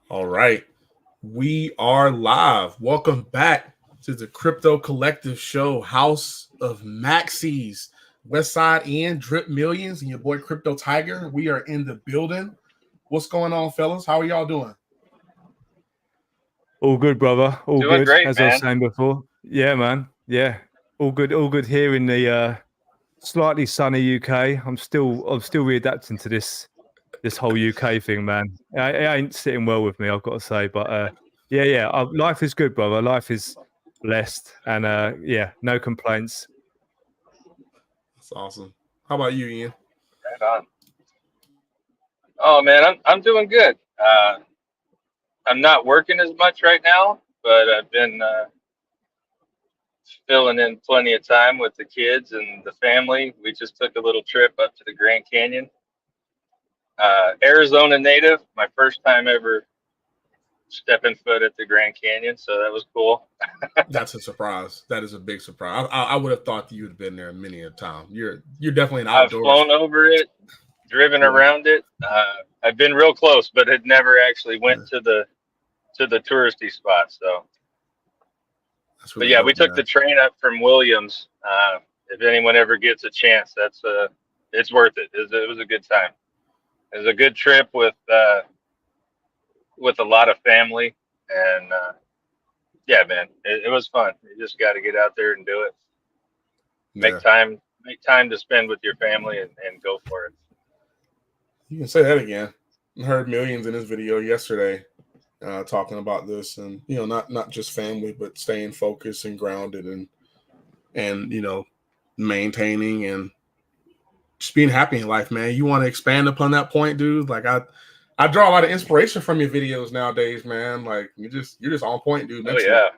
All right. We are live. Welcome back to the Crypto Collective Show, House of Maxis, West Side and Drip Millions, and your boy Crypto Tiger. We are in the building. What's going on, fellas? How are y'all doing? All good, brother. All Doing good, great, as I was man. saying before. Yeah, man. Yeah, all good. All good here in the slightly sunny UK. I'm still readapting to this whole UK thing, man. It ain't sitting well with me, I've got to say. But yeah. Life is good, brother. Life is blessed, and yeah, no complaints. That's awesome. How about you, Ian? Right on. Oh man, I'm doing good. I'm not working as much right now, but I've been filling in plenty of time with the kids and the family. We just took a little trip up to the Grand Canyon. Arizona native, my first time ever stepping foot at the Grand Canyon, so that was cool. That's a surprise. That is a big surprise. I would have thought that you would have been there many a time. You're definitely an I've outdoors. flown over it, driven Yeah. around it. I've been real close, but had never actually went to the touristy spots. So. That's But really yeah, we dope, took the man. train up from Millionz. If anyone ever gets a chance, it's worth it. It was a good time. It was a good trip with a lot of family, and yeah, man, it was fun. You just got to get out there and do it. Yeah. Make time to spend with your family, and go for it. You can say that again. I heard Millions in his video yesterday talking about this, and not just family, but staying focused and grounded, and maintaining and just being happy in life, man. You want to expand upon that point, dude? Like I draw a lot of inspiration from your videos nowadays, man. Like you're just on point, dude. Oh Mentally. yeah,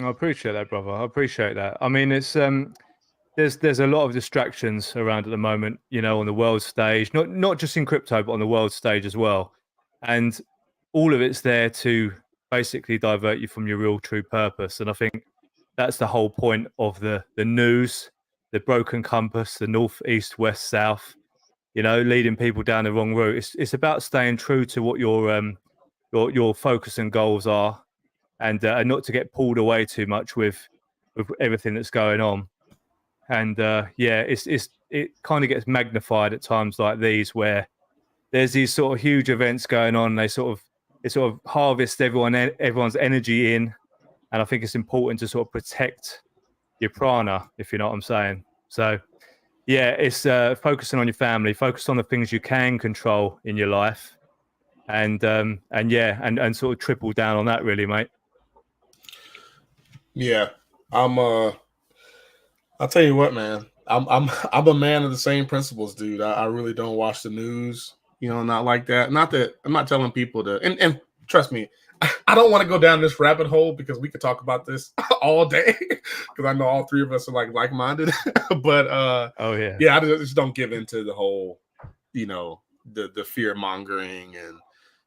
I appreciate that, brother. I appreciate that. I mean, it's there's a lot of distractions around at the moment, on the world stage, not just in crypto, but on the world stage as well. And all of it's there to basically divert you from your real true purpose. And I think that's the whole point of the news, the broken compass, the north, east, west, south, leading people down the wrong route. It's about staying true to what your focus and goals are, and not to get pulled away too much with everything that's going on. And yeah, it kind of gets magnified at times like these where there's these sort of huge events going on. It sort of harvest everyone's energy in, and I think it's important to sort of protect your prana, if you know what I'm saying. So yeah, it's focusing on your family, focus on the things you can control in your life, and yeah, and sort of triple down on that, really, mate. Yeah, I'm. I'll tell you what, man. I'm a man of the same principles, dude. I really don't watch the news. Not like that. Not that I'm not telling people to. And trust me, I don't want to go down this rabbit hole because we could talk about this all day. Because I know all three of us are like minded. But Oh yeah. yeah, I just don't give into the whole, the fear mongering and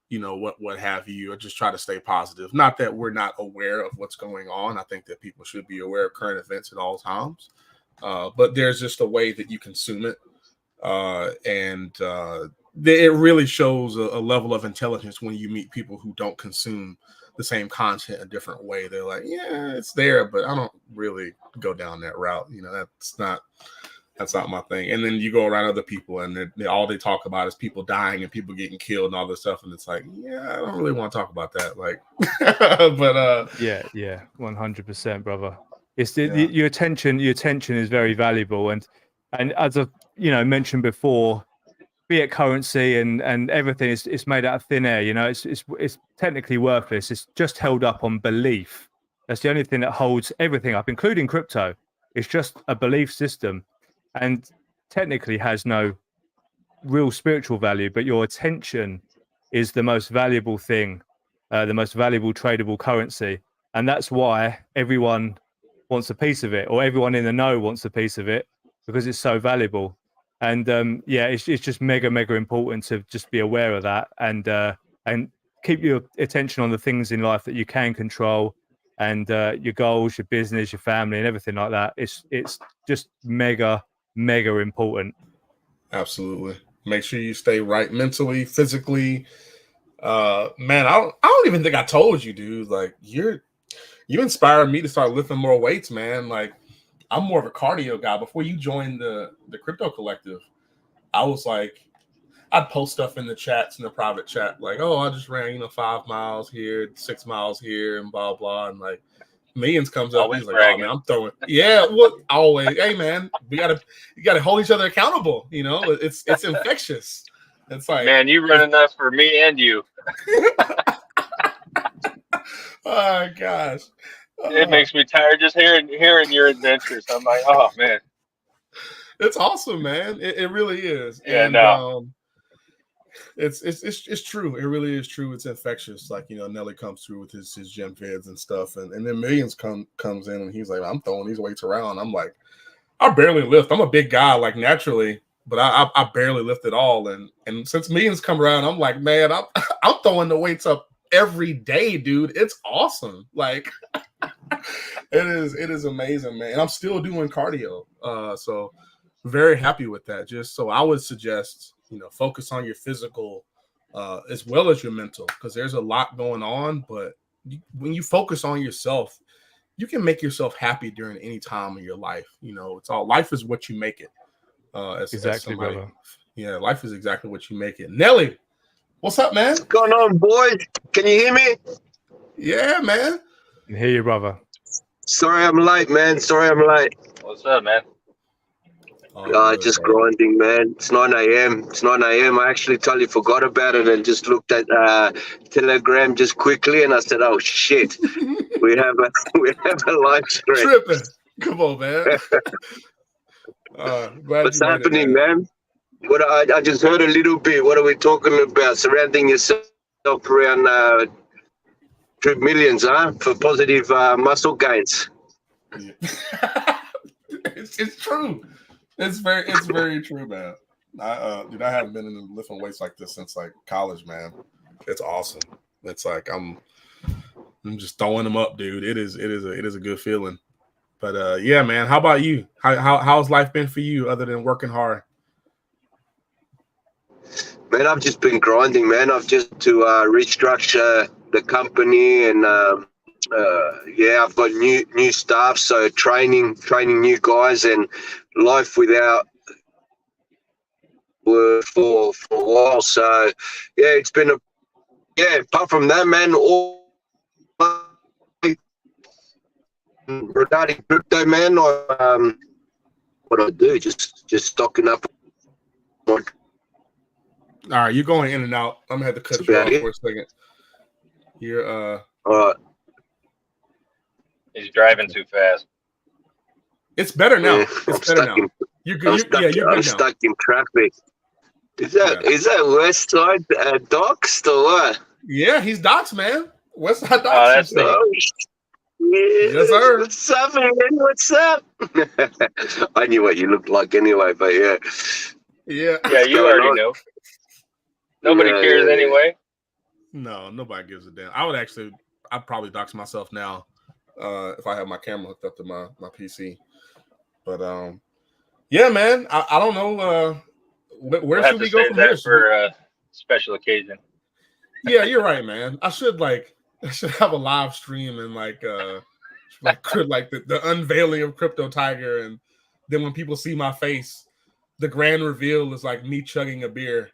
what have you. I just try to stay positive. Not that we're not aware of what's going on. I think that people should be aware of current events at all times. But there's just a way that you consume it, and it really shows a level of intelligence when you meet people who don't consume the same content a different way. They're like, yeah, it's there, but I don't really go down that route. That's not my thing. And then you go around other people, and all they talk about is people dying and people getting killed and all this stuff. And it's like, yeah, I don't really want to talk about that. Like, but Yeah, 100%, brother. It's yeah. your attention. Your attention is very valuable, and as I've mentioned before, fiat currency and everything is it's made out of thin air. It's technically worthless. It's just held up on belief. That's the only thing that holds everything up, including crypto. It's just a belief system, and technically has no real spiritual value. But your attention is the most valuable thing, the most valuable tradable currency, and that's why everyone wants a piece of it, or everyone in the know wants a piece of it, because it's so valuable. And yeah, it's just mega important to just be aware of that, and keep your attention on the things in life that you can control, and your goals, your business, your family, and everything like that. It's just mega important. Absolutely. Make sure you stay right mentally, physically, Man, I don't even think I told you, dude. Like you inspired me to start lifting more weights, man. Like I'm more of a cardio guy. Before you joined the crypto collective, I was like, I'd post stuff in the chats, in the private chat, like, oh, I just ran, 5 miles here, 6 miles here, and blah blah. And like Millionz comes up, Always he's like, bragging. oh man, I'm throwing. Yeah, well, always. Hey man, you gotta hold each other accountable. It's infectious. It's like, Man, you run enough for me and you. Oh gosh. It makes me tired just hearing your adventures. I'm like, oh man. It's awesome, man. It really is. Yeah, and no. It's true. It really is true. It's infectious. Like, Nel-E comes through with his gym vids and stuff, and then Millionz comes in and he's like, I'm throwing these weights around. I'm like, I barely lift. I'm a big guy, like naturally, but I barely lift at all. And since Millionz come around, I'm like, man, I'm throwing the weights up every day, dude. It's awesome. Like it is amazing, man. And I'm still doing cardio. So very happy with that. Just so I would suggest, focus on your physical as well as your mental, because there's a lot going on. But when you focus on yourself, you can make yourself happy during any time of your life. It's all, life is what you make it. Exactly, brother. Yeah, life is exactly what you make it. Nel-E, what's up, man? What's going on, boys? Can you hear me? Yeah, man. I can hear you, brother. Sorry I'm late, man. Sorry I'm late. What's up, man? Just grinding, man. It's 9 a.m. It's 9 a.m. I actually totally forgot about it and just looked at Telegram just quickly, and I said, "Oh shit, we have a live stream." Tripping. Come on, man. What's happening, man? What I just heard a little bit. What are we talking about? Surrounding yourself around Drip Millionz, huh? For positive muscle gains. Yeah. It's true. It's very true, man. I haven't been in lifting weights like this since like college, man. It's awesome. It's like I'm just throwing them up, dude. It is a good feeling. But yeah, man. How about you? How's life been for you other than working hard? Man, I've just been grinding, man. I've just to restructure the company, and I've got new staff, so training new guys, and life without work for a while. So yeah, it's been apart from that, man, all regarding crypto, man, what I do, just stocking up. All right, you're going in and out. I'm gonna have to cut you off for a second. You're all right. He's driving too fast. It's better now. Yeah, it's better now. You're good. I'm stuck in traffic. Is that West Side doxed or what? Yeah, he's doxed, man. West Side doxed. Oh, that's yes, sir. What's up, man? What's up? I knew what you looked like anyway, but yeah. Yeah. Yeah, you already know. Nobody cares anyway. No, nobody gives a damn. I'd probably dox myself now if I had my camera hooked up to my PC. But yeah, man, I don't know. Where should we go from here? For a special occasion. Yeah, you're right, man. I should have a live stream and like the unveiling of Crypto Tiger, and then when people see my face, the grand reveal is like me chugging a beer.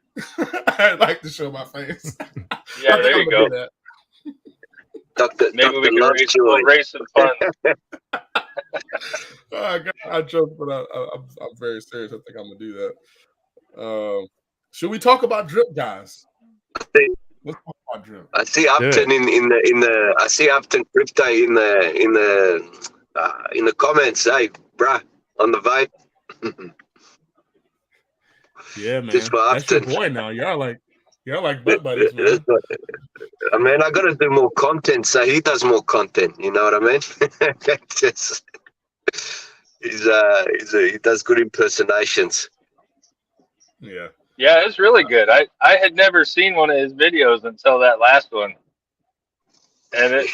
I'd like to show my face. Yeah, there you go. Maybe we can raise some funds. I joke, but I'm very serious. I think I'm gonna do that. Should we talk about drip, guys? Let's talk about drip. I see Upton in the I see Upton Crypto in the comments. Hey, bruh, on the vape. Yeah, man. Just for That's your Upton. boy now. Y'all like butt buddies, man. I mean, I gotta do more content, so he does more content. You know what I mean? He does good impersonations. Yeah. Yeah, it's really good. I had never seen one of his videos until that last one, and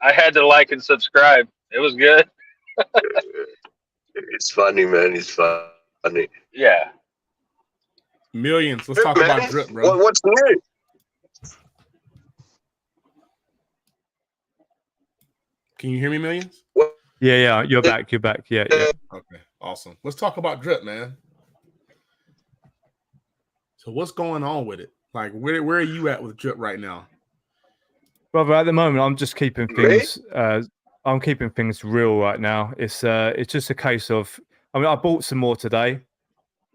I had to like and subscribe. It was good. It's funny, man. It's funny. Yeah. Millionz. Let's talk about drip, bro. What's new? Can you hear me, Millionz? Yeah, you're back. You're back. Yeah. Okay, awesome. Let's talk about drip, man. So what's going on with it? Like, where are you at with drip right now? Brother, at the moment, I'm just keeping things. I'm keeping things real right now. It's just a case of. I mean, I bought some more today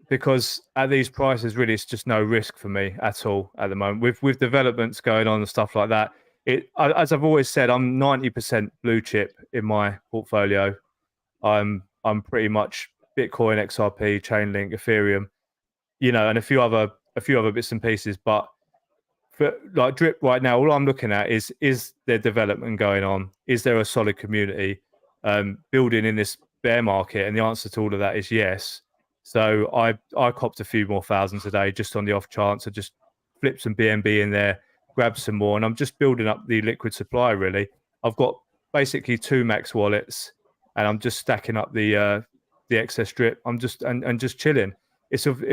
because at these prices, really, it's just no risk for me at all at the moment. With developments going on and stuff like that, as I've always said, I'm 90% blue chip in my portfolio. I'm pretty much Bitcoin, XRP, Chainlink, Ethereum, and a few other bits and pieces. But for like drip right now, all I'm looking at is there development going on? Is there a solid community building in this bear market? And the answer to all of that is yes. So I copped a few more thousand today just on the off chance. I just flipped some BNB in there, grabbed some more, and I'm just building up the liquid supply. Really, I've got basically 2 max wallets, and I'm just stacking up the excess drip. I'm just and just chilling. It's of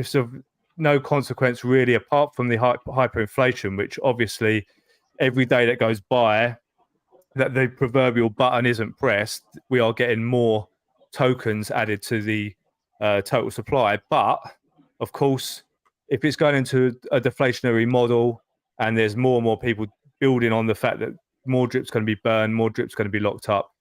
no consequence really, apart from the hyperinflation, which obviously every day that goes by that the proverbial button isn't pressed, we are getting more tokens added to the total supply. But of course, if it's going into a deflationary model and there's more and more people building on the fact that more drip's going to be burned, more drip's going to be locked up,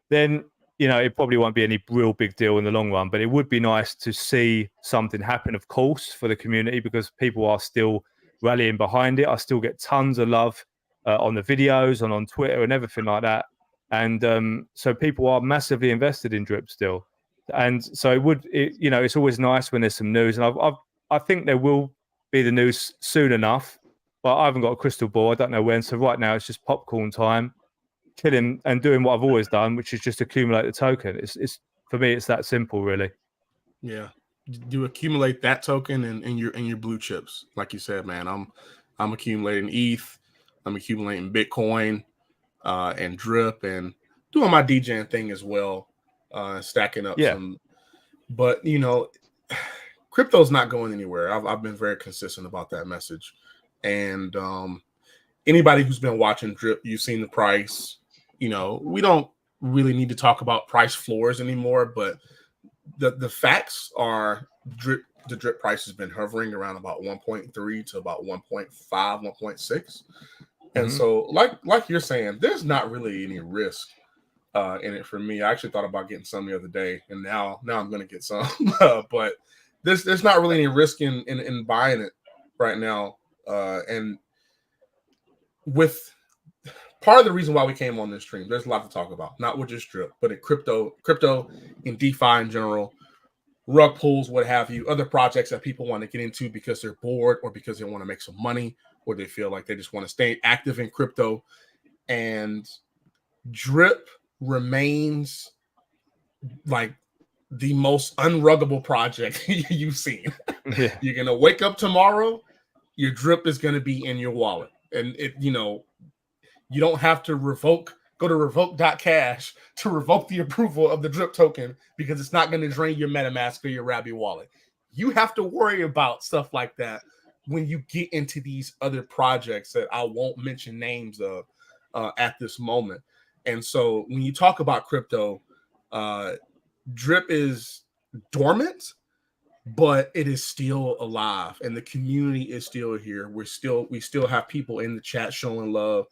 then it probably won't be any real big deal in the long run. But it would be nice to see something happen, of course, for the community, because people are still rallying behind it. I still get tons of love on the videos and on Twitter and everything like that. And so people are massively invested in drip still. And so it's always nice when there's some news. And I think there will be the news soon enough, but I haven't got a crystal ball. I don't know when. So right now it's just popcorn time, chilling and doing what I've always done, which is just accumulate the token. It's for me, it's that simple, really. Yeah, you accumulate that token and your blue chips, like you said, man. I'm accumulating ETH, I'm accumulating Bitcoin, and drip, and doing my DJing thing as well, stacking up some. But crypto's not going anywhere. I've been very consistent about that message, and anybody who's been watching drip, you've seen the price. We don't really need to talk about price floors anymore, but the facts are the drip price has been hovering around about 1.3 to about 1.5, 1.6. And so like you're saying, there's not really any risk in it for me. I actually thought about getting some the other day, and now I'm going to get some. But there's not really any risk in buying it right now. And with part of the reason why we came on this stream, there's a lot to talk about, not with just drip, but in crypto in DeFi in general, rug pulls, what have you, other projects that people want to get into because they're bored or because they want to make some money or they feel like they just want to stay active in crypto. And drip remains like the most unruggable project you've seen. Yeah. You're going to wake up tomorrow, your drip is going to be in your wallet. And you don't have to go to revoke.cash to revoke the approval of the drip token because it's not going to drain your MetaMask or your Rabby wallet. You have to worry about stuff like that when you get into these other projects that I won't mention names of at this moment. And so when you talk about crypto, drip is dormant, but it is still alive and the community is still here. We still have people in the chat showing love.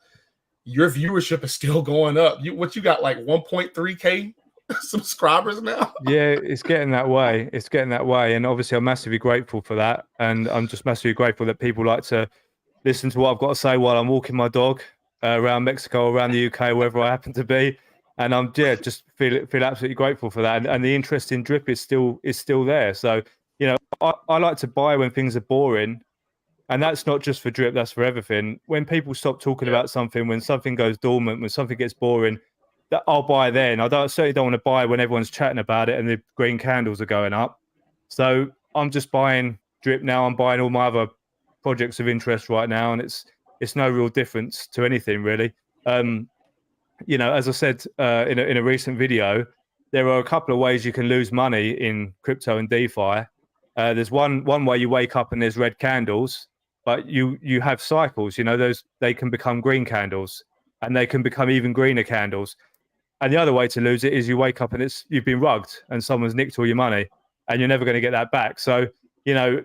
Your viewership is still going up. You got like 1.3K subscribers now? Yeah, it's getting that way. And obviously I'm massively grateful for that. And I'm just massively grateful that people like to listen to what I've got to say while I'm walking my dog around Mexico, around the UK, wherever I happen to be. And I'm just feel absolutely grateful for that. And the interest in drip is still there. So, I like to buy when things are boring. And that's not just for drip, that's for everything. When people stop talking about something, when something goes dormant, when something gets boring, that I'll buy then. Certainly don't want to buy when everyone's chatting about it and the green candles are going up. So I'm just buying drip now. I'm buying all my other projects of interest right now, and it's no real difference to anything really. As I said in a recent video, there are a couple of ways you can lose money in crypto and DeFi. There's one way you wake up and there's red candles. But you have cycles, they can become green candles and they can become even greener candles. And the other way to lose it is you wake up and you've been rugged and someone's nicked all your money and you're never going to get that back. So, you know,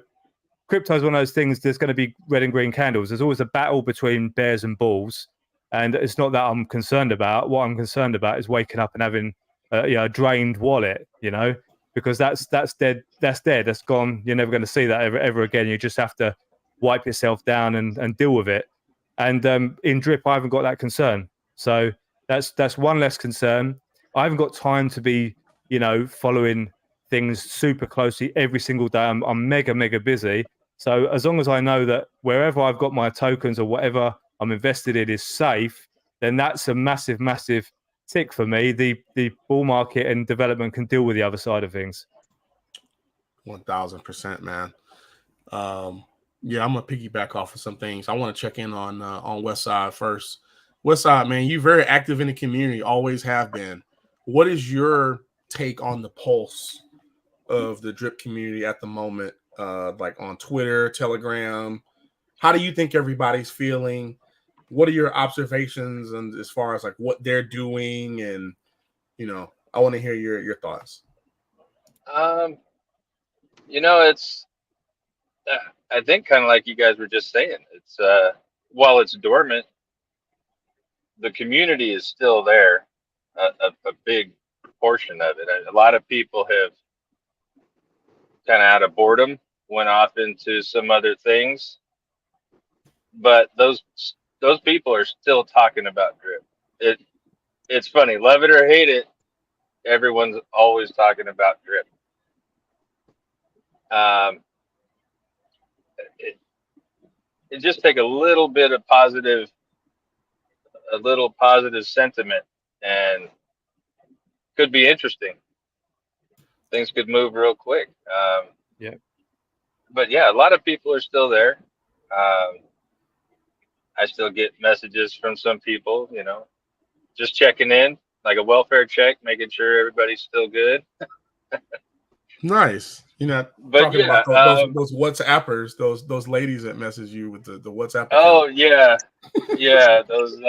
crypto is one of those things. There's going to be red and green candles. There's always a battle between bears and bulls. And it's not that I'm concerned about. What I'm concerned about is waking up and having a drained wallet, you know, because that's dead. That's dead. That's gone. You're never going to see that ever again. You just have to wipe yourself down and deal with it. And in Drip, I haven't got that concern. So that's one less concern. I haven't got time to be, you know, following things super closely every single day. I'm mega busy. So as long as I know that wherever I've got my tokens or whatever I'm invested in is safe, then that's a massive tick for me. The bull market and development can deal with the other side of things. 1000%, man. Yeah, I'm gonna piggyback off of some things. I want to check in on Westside first. Westside, man, you're very active in the community, always have been. What is your take on the pulse of the Drip community at the moment? Like on Twitter, Telegram, how do you think everybody's feeling? What are your observations and as far as like what they're doing? And, you know, I want to hear your thoughts. You know, it's, I think kind of like you guys were just saying, it's, while it's dormant, the community is still there, a big portion of it. A lot of people have kind of out of boredom went off into some other things, but those people are still talking about Drip. It's funny, love it or hate it, everyone's always talking about Drip. It just take a little bit of positive sentiment and could be interesting. Things could move real quick. Yeah. But yeah, a lot of people are still there. I still get messages from some people, you know, just checking in, like a welfare check, making sure everybody's still good. Nice. You know, but talking yeah, about those WhatsAppers, those ladies that message you with the WhatsApp account. Oh yeah, yeah, those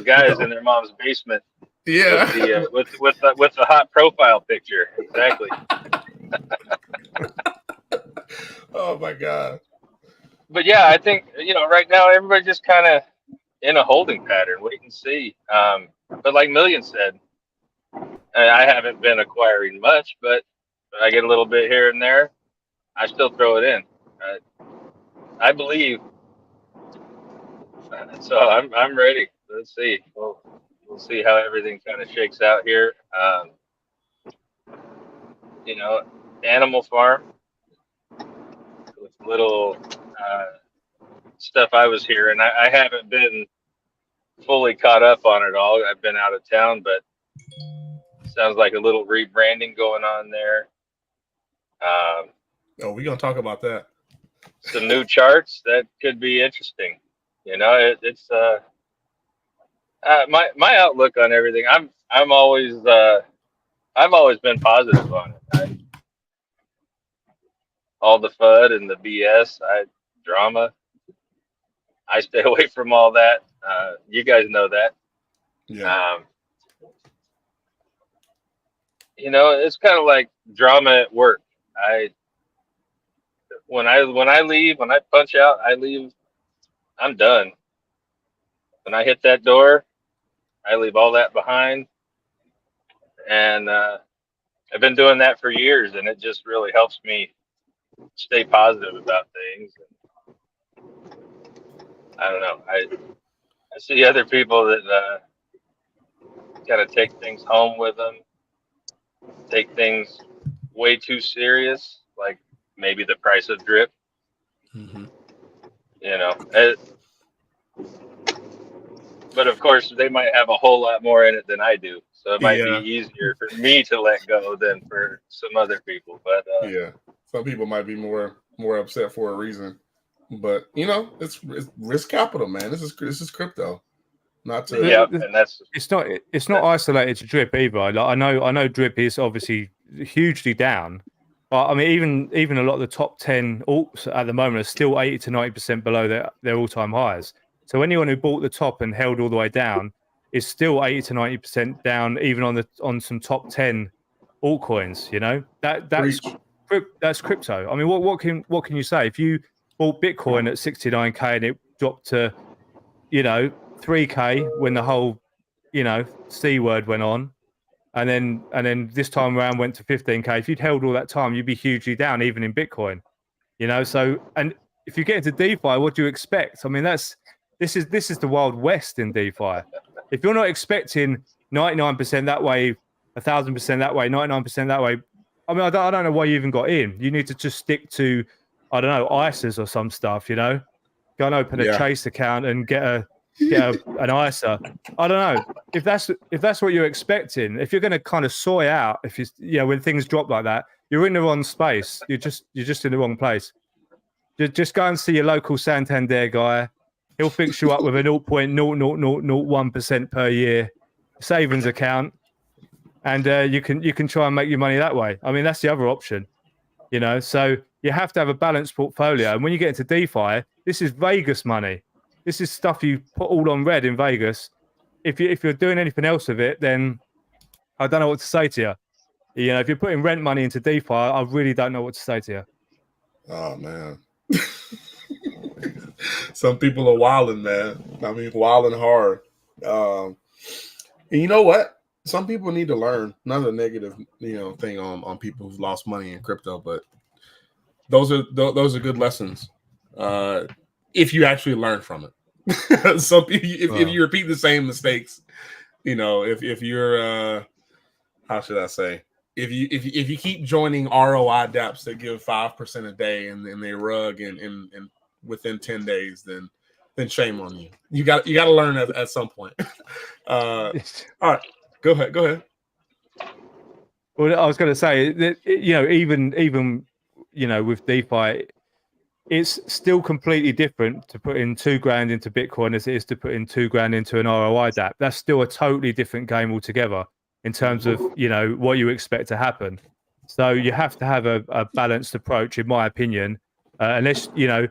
guys in their mom's basement. Yeah, with the hot profile picture. Exactly. Oh my God. But yeah, I think, you know, right now everybody's just kind of in a holding pattern, wait and see. But like Millionz said, I haven't been acquiring much, but I get a little bit here and there. I still throw it in. I believe. So I'm ready. Let's see. We'll see how everything kind of shakes out here. You know, Animal Farm with little stuff I was hearing. I haven't been fully caught up on it all. I've been out of town, but sounds like a little rebranding going on there. We're gonna talk about that. Some new charts that could be interesting. You know, it's my outlook on everything. I've always been positive on it. All the FUD and the BS, drama. I stay away from all that. You guys know that. Yeah. You know, it's kind of like drama at work. When I leave, when I punch out, I leave. I'm done. When I hit that door, I leave all that behind. And I've been doing that for years, and it just really helps me stay positive about things. I don't know. I see other people that kind of take things home with them, take things way too serious, like maybe the price of Drip. Mm-hmm. You know, but of course they might have a whole lot more in it than I do, so it might be easier for me to let go than for some other people. But yeah, some people might be more upset for a reason. But you know, it's risk capital, man. This is crypto. Not to and that's it's not isolated to Drip either. Like, I know Drip is obviously hugely down, but I mean even a lot of the top 10 alts at the moment are still 80 to 90% below their all-time highs. So anyone who bought the top and held all the way down is still 80 to 90% down, even on some top 10 altcoins. You know, that's crypto. I mean, what can you say? If you bought Bitcoin at 69K and it dropped to, you know, 3K when the whole, you know, C word went on, and then this time around went to 15K. If you'd held all that time, you'd be hugely down, even in Bitcoin. You know, so, and if you get into DeFi, what do you expect? I mean, this is the Wild West in DeFi. If you're not expecting 99% that way, 1,000% that way, 99% that way, I mean, I don't know why you even got in. You need to just stick to, I don't know, ISAs or some stuff. You know, go and open a Chase account and get an ISA. I don't know if that's what you're expecting. If you're going to kind of soy out, if you know, when things drop like that, you're in the wrong space. You're just in the wrong place. Just go and see your local Santander guy. He'll fix you up with a 0.00001% per year savings account, and you can try and make your money that way. I mean, that's the other option, you know. So you have to have a balanced portfolio. And when you get into DeFi, this is Vegas money. This is stuff you put all on red in Vegas. If you're doing anything else with it, then I don't know what to say to you. You know, if you're putting rent money into DeFi, I really don't know what to say to you. Oh man. Some people are wilding, man. I mean, wilding hard. And you know what? Some people need to learn. Not a negative, you know, thing on people who've lost money in crypto, but those are good lessons. If you actually learn from it. So if you repeat the same mistakes, you know, if you're how should I say? If you keep joining ROI dApps that give 5% a day and they rug and within 10 days, then shame on you. You got to learn at some point. All right, go ahead. Well, I was going to say that, you know, even you know, with DeFi, it's still completely different to put in $2,000 into Bitcoin as it is to put in $2,000 into an ROI dApp. That's still a totally different game altogether in terms of, you know, what you expect to happen. So you have to have a balanced approach, in my opinion, unless, you know,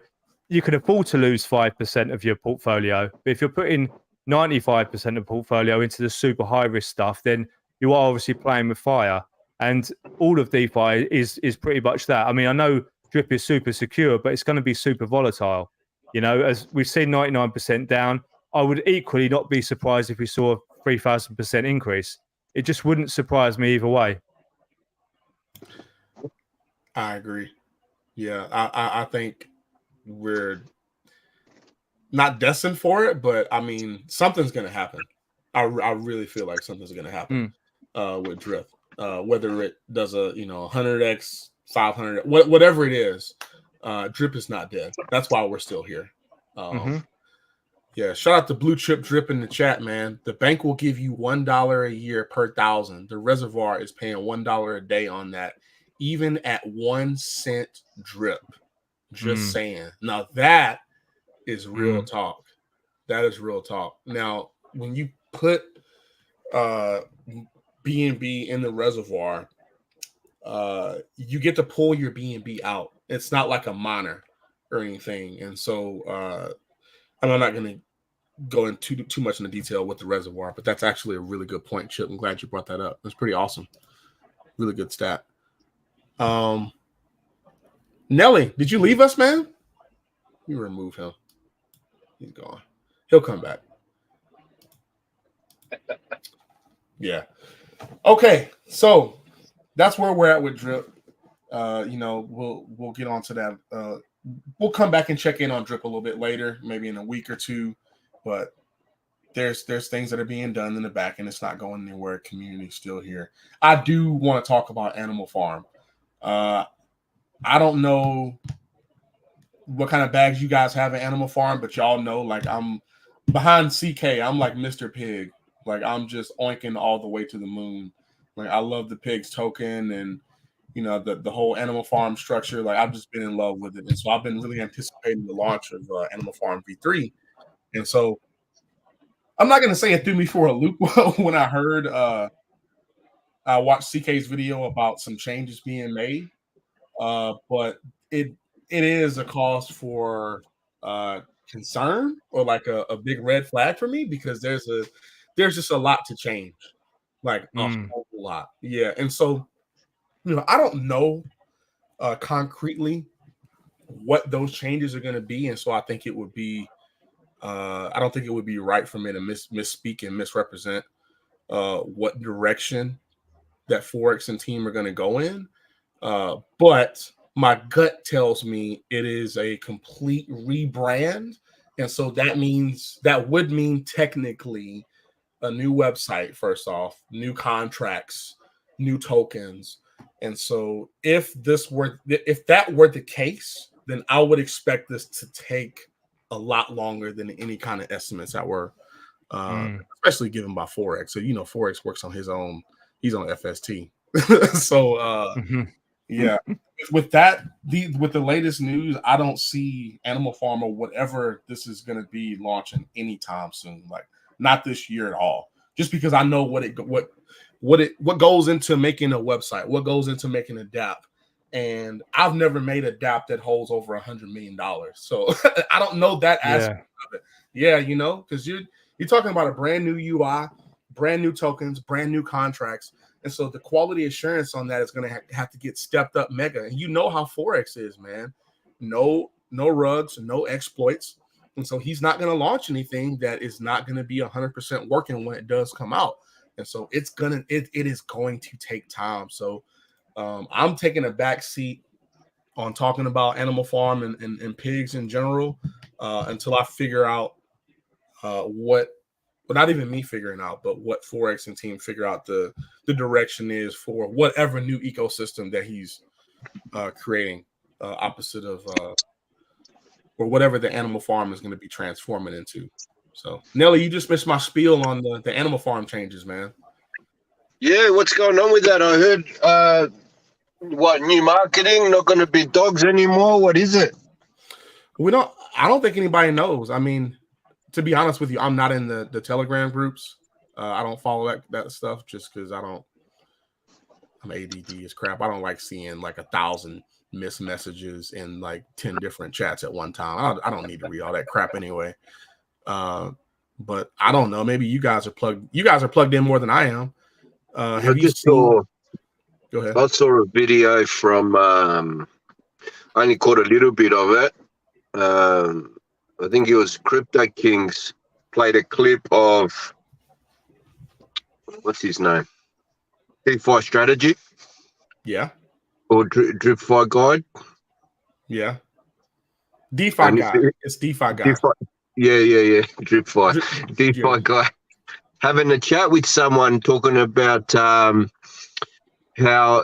you can afford to lose 5% of your portfolio. But if you're putting 95% of portfolio into the super high risk stuff, then you are obviously playing with fire. And all of DeFi is pretty much that. I mean, I know Drip is super secure, but it's going to be super volatile. You know, as we've seen 99% down, I would equally not be surprised if we saw a 3,000% increase. It just wouldn't surprise me either way. I agree. Yeah, I think we're not destined for it, but I mean, something's going to happen. I really feel like something's going to happen with Drip. Whether it does a, you know, 100x, 500, whatever it is, Drip is not dead. That's why we're still here. Yeah, shout out to Blue Chip Drip in the chat, man. The bank will give you $1 a year per 1,000. The reservoir is paying $1 a day on that, even at 1 cent drip. Just saying. Now that is real talk. That is real talk. Now, when you put BNB in the reservoir, you get to pull your BNB out. It's not like a miner or anything. And so I'm not going to go into too much in the detail with the reservoir, but that's actually a really good point, Chip. I'm glad you brought that up. That's pretty awesome. Really good stat. Nel-E, did you leave us, man? You remove him. He's gone. He'll come back. Yeah. Okay, so that's where we're at with Drip. You know, we'll get on to that. We'll come back and check in on Drip a little bit later, maybe in a week or two. But there's things that are being done in the back, and it's not going anywhere. Community's still here. I do want to talk about Animal Farm. I don't know what kind of bags you guys have at Animal Farm, but y'all know, like, I'm behind CK. I'm like Mr. Pig. Like, I'm just oinking all the way to the moon. Like, I love the pigs token and, you know, the whole Animal Farm structure. Like, I've just been in love with it. And so I've been really anticipating the launch of Animal Farm V3. And so I'm not going to say it threw me for a loop when I heard I watched CK's video about some changes being made. But it is a cause for concern, or like a big red flag for me, because there's there's just a lot to change, like a whole lot. Yeah, and so I don't know concretely what those changes are going to be, and so I think it would be I don't think it would be right for me to misspeak and misrepresent what direction that Forex and team are going to go in. But my gut tells me it is a complete rebrand. And so that would mean technically a new website, first off, new contracts, new tokens. And so if that were the case, then I would expect this to take a lot longer than any kind of estimates that were especially given by Forex. So Forex works on his own, he's on FST. So yeah, with the latest news, I don't see Animal Farm or whatever this is going to be launching anytime soon. Like not this year at all. Just because I know what goes into making a website, what goes into making a DApp, and I've never made a DApp that holds over $100 million. So I don't know that aspect of it. Yeah, because you're talking about a brand new UI, brand new tokens, brand new contracts. And so the quality assurance on that is going to have to get stepped up mega. And you know how Forex is, man. No rugs, no exploits. And so he's not going to launch anything that is not going to be 100% working when it does come out. And so it is going to take time. So I'm taking a back seat on talking about Animal Farm and pigs in general until I figure out but not even me figuring out, but what Forex and team figure out the direction is for whatever new ecosystem that he's creating opposite of or whatever the Animal Farm is going to be transforming into. So, Nel-E, you just missed my spiel on the Animal Farm changes, man. Yeah, what's going on with that? I heard new marketing, not going to be dogs anymore. What is it? I don't think anybody knows. I mean, to be honest with you, I'm not in the Telegram groups. I don't follow that stuff just because I'm ADD as crap. I don't like seeing like 1,000 missed messages in like 10 different chats at one time. I don't need to read all that crap anyway. But I don't know. Maybe you guys are plugged in more than I am. Have you seen? Go ahead. I saw a video from. I only caught a little bit of it. I think it was Crypto Kings played a clip of what's his name? DeFi Strategy. Yeah. Or DeFi Guide. Yeah. DeFi Guy. It's DeFi Guy. Yeah. DeFi Guy. Having a chat with someone talking about how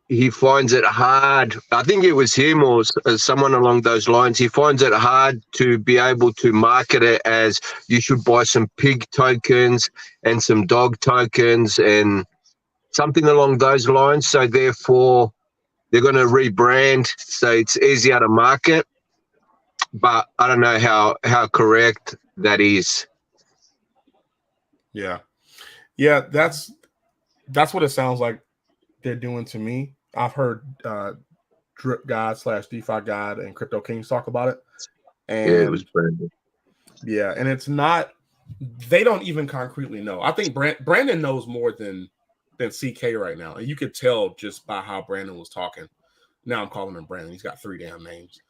he finds it hard. I think it was him or someone along those lines. He finds it hard to be able to market it as you should buy some pig tokens and some dog tokens and something along those lines. So therefore, they're going to rebrand so it's easier to market. But I don't know how correct that is. Yeah, that's what it sounds like they're doing to me. I've heard Drip God / DeFi God and Crypto Kings talk about it. And yeah, it was Brandon. Yeah, and it's not, they don't even concretely know. I think Brandon knows more than CK right now. And you could tell just by how Brandon was talking. Now I'm calling him Brandon. He's got 3 damn names.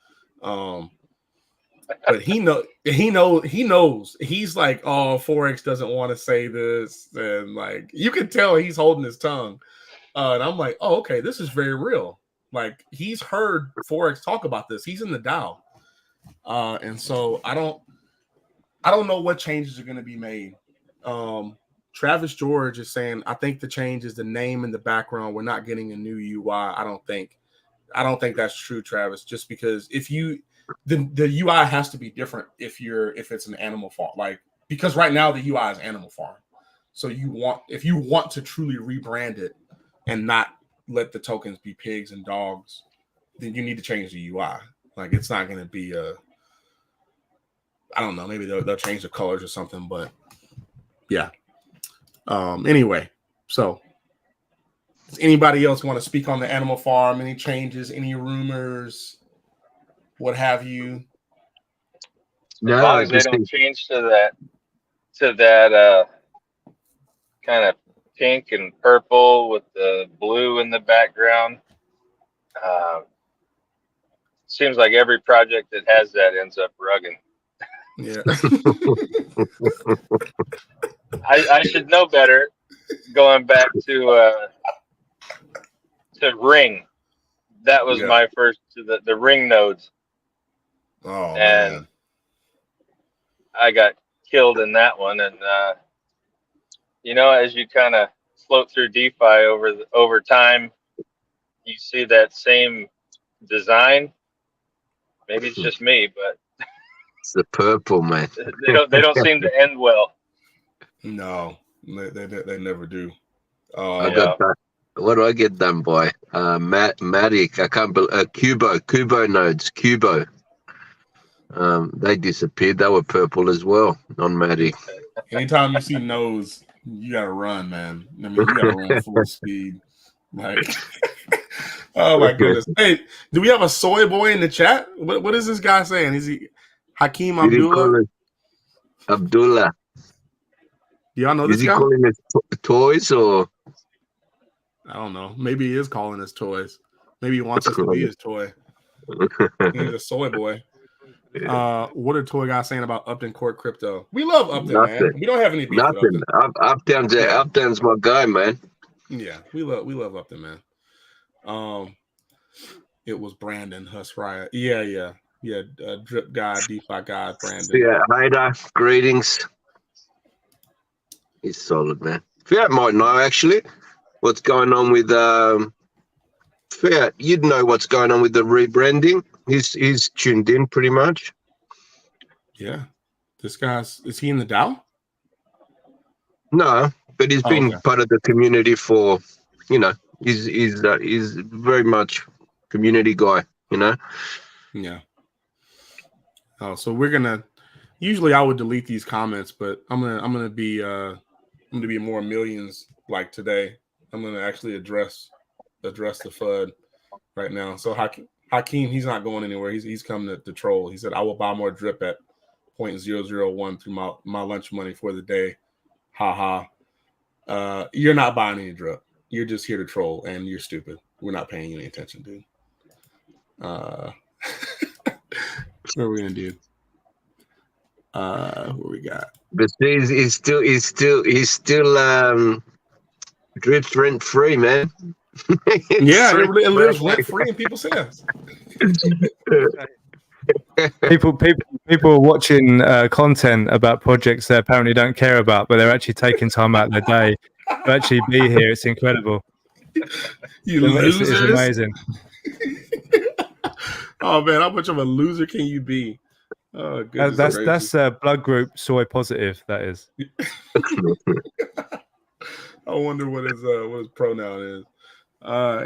But he knows. He's like, oh, Forex doesn't want to say this. And like, you can tell he's holding his tongue. And I'm like, oh, okay, this is very real. Like, he's heard Forex talk about this. He's in the DAO. And so I don't know what changes are going to be made. Travis George is saying, I think the change is the name in the background. We're not getting a new UI. I don't think that's true, Travis, just because the UI has to be different if it's an Animal Farm, like, because right now the UI is Animal Farm. So if you want to truly rebrand it and not let the tokens be pigs and dogs, then you need to change the UI. Like, it's not going to be I don't know, maybe they'll change the colors or something, but yeah. Anyway, so does anybody else want to speak on the Animal Farm? Any changes, any rumors, what have you? No, as long as they don't change to that kind of pink and purple with the blue in the background. Seems like every project that has that ends up rugging. Yeah. I should know better. Going back to Ring, that was my first to the Ring nodes. Oh, and man. I got killed in that one. And you know, as you kind of float through DeFi over time, you see that same design. Maybe it's just me, but It's the purple, man. they don't seem to end well. No, they never do. I got that. What do I get done by? Matic. I can't believe Kubo nodes. Kubo. They disappeared. They were purple as well on Matic. Anytime you see nose, you gotta run, man. I mean, you gotta run full speed. Like, oh my goodness. Hey, do we have a soy boy in the chat? What is this guy saying? Is he Hakeem Abdullah? Abdullah. Do y'all know this guy? Is he calling it toys or? I don't know. Maybe he is calling us toys. Maybe he wants us to be his toy. He's a soy boy. What are toy guys saying about Upton Court Crypto? We love Upton, man. We don't have any beef with Nothing. Upton's my guy, man. Yeah, we love Upton, man. It was Brandon Husraya. Yeah. Drip guy, DeFi guy, Brandon. Yeah, Hader, greetings. He's solid, man. Fiat might know actually what's going on with Fiat. You'd know what's going on with the rebranding. He's tuned in pretty much. Yeah, this guy's is he in the DAO? No, but he's been part of the community for, you know, he's very much community guy, you know. Yeah. Oh, so we're gonna. Usually, I would delete these comments, but I'm gonna be more Millionz like today. I'm gonna actually address the FUD right now. So Hakeem, he's not going anywhere. He's coming to troll. He said, "I will buy more drip at 0.001 through my lunch money for the day." Ha ha. You're not buying any drip. You're just here to troll, and you're stupid. We're not paying you any attention, dude. What are we gonna do? What we got? But he's still drip rent free, man. Yeah, it lives rent free in people's hands. People are watching content about projects they apparently don't care about, but they're actually taking time out of their day to actually be here. It's incredible. It's amazing. Oh man, how much of a loser can you be? Oh, goodness, that's blood group soy positive. That is. I wonder what his pronoun is.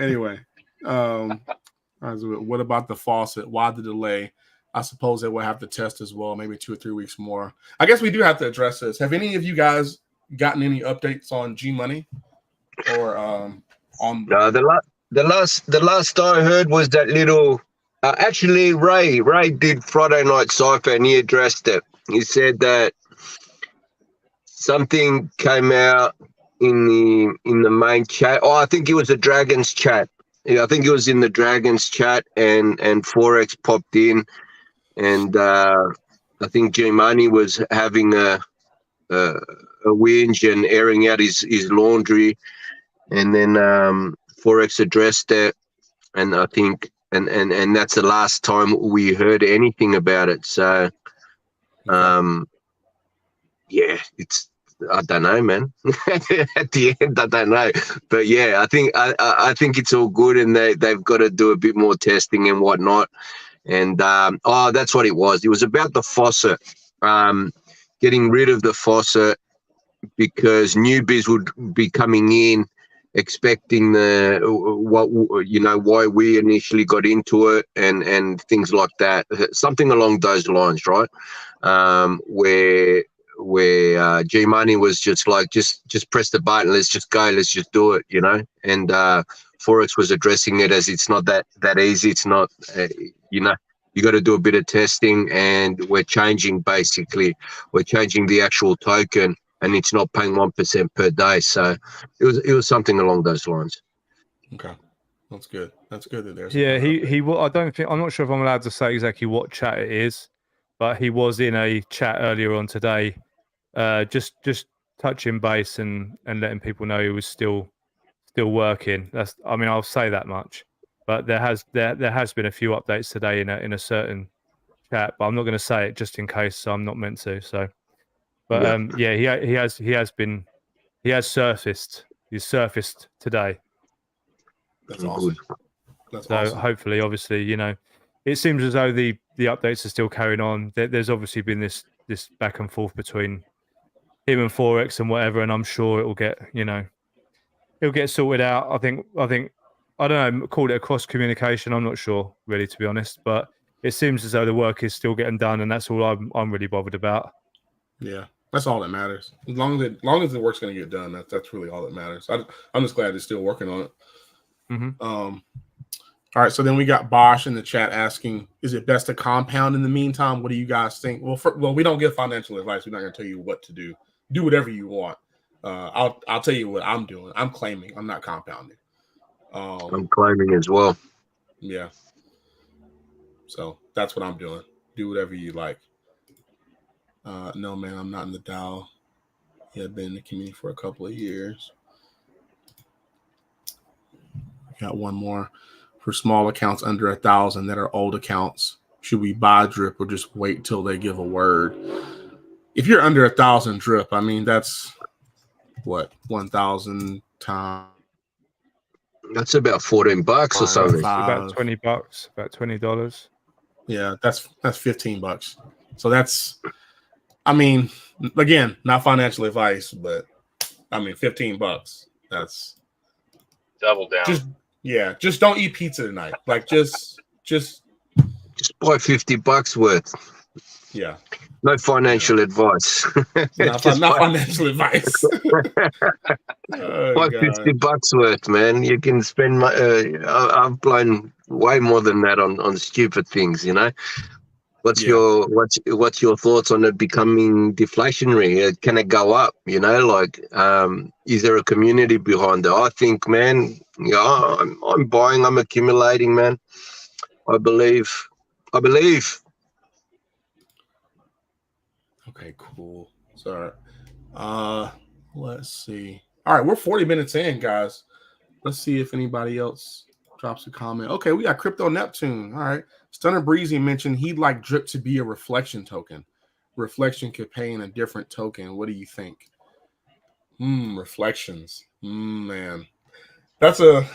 Anyway, what about the faucet? Why the delay? I suppose they will have to test as well, maybe 2 or 3 weeks more. I guess we do have to address this. Have any of you guys gotten any updates on G Money or on? No, the last I heard was that little. Actually, Ray did Friday Night Cypher and he addressed it. He said that something came out in the main chat. Oh, I think it was a Dragons chat. Yeah, I think it was in the Dragons chat, and Forex popped in, and I think G Money was having a whinge and airing out his laundry, and then Forex addressed it, and I think. And that's the last time we heard anything about it. So, yeah, it's I don't know, man. At the end, I don't know, but yeah, I think it's all good, and they've got to do a bit more testing and whatnot. And that's what it was. It was about the faucet, getting rid of the faucet because newbies would be coming in. Expecting why we initially got into it and things like that, something along those lines, right? Where G Money was just like just press the button, let's just go, let's just do it, you know. And Forex was addressing it as it's not that easy. It's not, you got to do a bit of testing, and we're changing the actual token and it's not paying 1% per day. So it was something along those lines. Okay, that's good. That's good that there's. Yeah, I don't think, I'm not sure if I'm allowed to say exactly what chat it is, but he was in a chat earlier on today, just touching base and letting people know he was still working. I mean, I'll say that much. But there has been a few updates today in a certain chat, but I'm not going to say it just in case I'm not meant to. So, but yeah, he has surfaced. He's surfaced today. That's awesome. That's so awesome. Hopefully, obviously, you know, it seems as though the updates are still carrying on. There's obviously been this back and forth between him and Forex and whatever, and I'm sure it'll get sorted out. I think I don't know, call it a cross communication. I'm not sure really, to be honest, but it seems as though the work is still getting done, and that's all I'm really bothered about. Yeah, that's all that matters. As long as the work's going to get done, that's really all that matters. I'm just glad they're still working on it. Mm-hmm. All right, so then we got Bosch in the chat asking, is it best to compound in the meantime? What do you guys think? Well, we don't give financial advice. We're not going to tell you what to do. Do whatever you want. I'll tell you what I'm doing. I'm claiming. I'm not compounding. I'm claiming as well. Yeah. So that's what I'm doing. Do whatever you like. No, man, I'm not in the Dow. Yeah, I've been in the community for a couple of years. Got one more. For small accounts under 1,000 that are old accounts, should we buy drip or just wait till they give a word? If you're under 1,000 drip, I mean, that's what, 1,000 times. That's about $14 or something. About $20. About $20. Yeah, that's $15. So that's, I mean, again, not financial advice, but I mean, $15. That's double down. Just don't eat pizza tonight. Like just buy $50 worth. Yeah. No financial advice. Not financial advice. Buy $50 worth, man. You can spend. I've blown way more than that on stupid things. You know. What's your thoughts on it becoming deflationary? Can it go up? You know, like, is there a community behind it? I think, man, I'm buying, I'm accumulating, man. I believe. Okay, cool. Sorry. Let's see. All right, we're 40 minutes in, guys. Let's see if anybody else drops a comment. Okay, we got Crypto Neptune. All right. Stunner Breezy mentioned he'd like Drip to be a reflection token. Reflection could pay in a different token. What do you think? Reflections. Man. That's a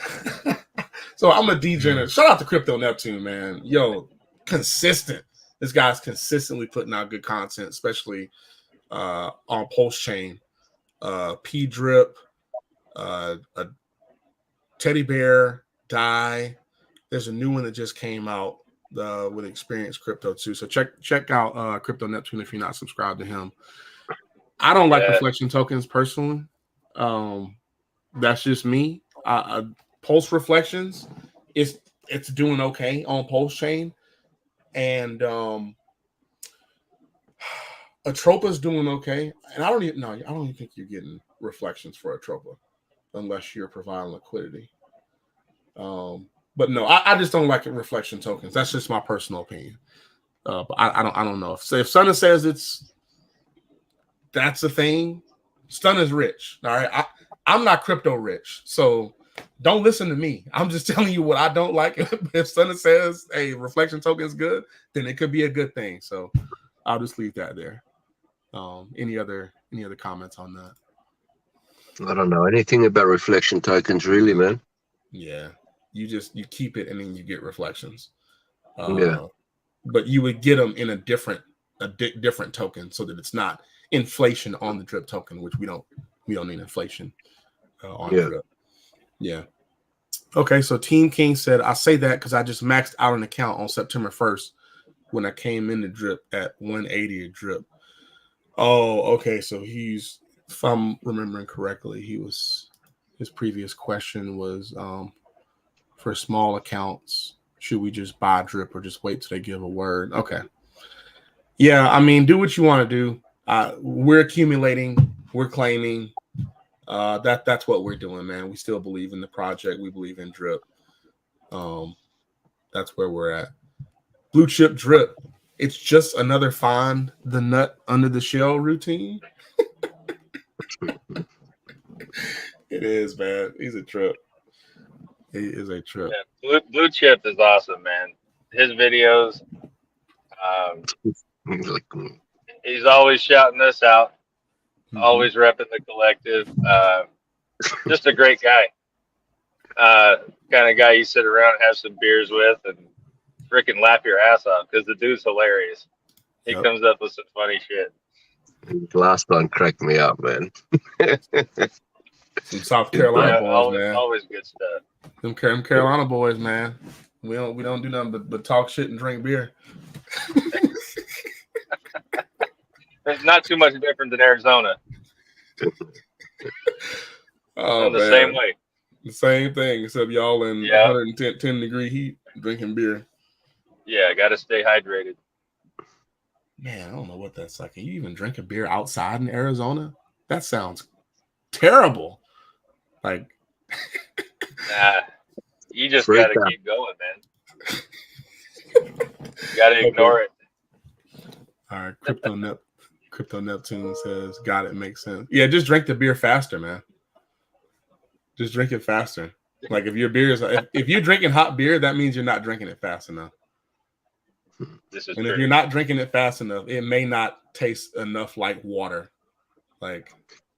so I'm a degenerate. Shout out to Crypto Neptune, man. Yo, consistent. This guy's consistently putting out good content, especially on Pulse Chain. P Drip, a Teddy Bear, Die. There's a new one that just came out with Experience Crypto too. So check out Crypto Neptune if you're not subscribed to him. I don't like reflection tokens personally. That's just me. Pulse Reflections, it's doing okay on Pulse Chain, and Atropa's doing okay. And I don't even think you're getting reflections for Atropa unless you're providing liquidity. But no, I just don't like reflection tokens. That's just my personal opinion. But I don't know. If Stunner says that's a thing, Stunner's rich. All right. I'm not crypto rich. So don't listen to me. I'm just telling you what I don't like. If Stunner says, hey, reflection token is good, then it could be a good thing. So I'll just leave that there. Any other comments on that? I don't know anything about reflection tokens, really, man. Yeah. You keep it and then you get reflections. Yeah. But you would get them in a different token so that it's not inflation on the drip token, which we don't need inflation on drip. Yeah. Okay, so Team King said, I say that because I just maxed out an account on September 1st when I came in the drip at 180 a drip. Oh, okay. So he's, if I'm remembering correctly, his previous question was for small accounts, should we just buy drip or just wait till they give a word? Okay. Yeah, I mean, do what you want to do. We're accumulating. we're claiming. That's what we're doing, man. We still believe in the project. We believe in Drip. That's where we're at. Blue chip Drip. It's just another find the nut under the shell routine. It is, man. He's a trip. He is a trip. Yeah, Blue Chip is awesome, man. His videos, he's always shouting us out, always repping the collective. Just a great guy. Kind of guy you sit around and have some beers with and freaking laugh your ass off because the dude's hilarious. He comes up with some funny shit. Last one cracked me up, man. Some South Carolina boys, man. Always good stuff. Them Carolina boys, man. We don't do nothing but talk shit and drink beer. It's not too much different than Arizona. Oh, the same way. The same thing, except y'all in 110 degree heat drinking beer. Yeah, got to stay hydrated. Man, I don't know what that's like. Can you even drink a beer outside in Arizona? That sounds terrible. Like, nah, you just got to keep going, man. Got to ignore it. All right, Crypto Neptune says, got it, makes sense. Yeah, just drink the beer faster, man. Just drink it faster. Like if your beer is, if you're drinking hot beer, that means you're not drinking it fast enough. And if you're not drinking it fast enough, it may not taste enough like water. Like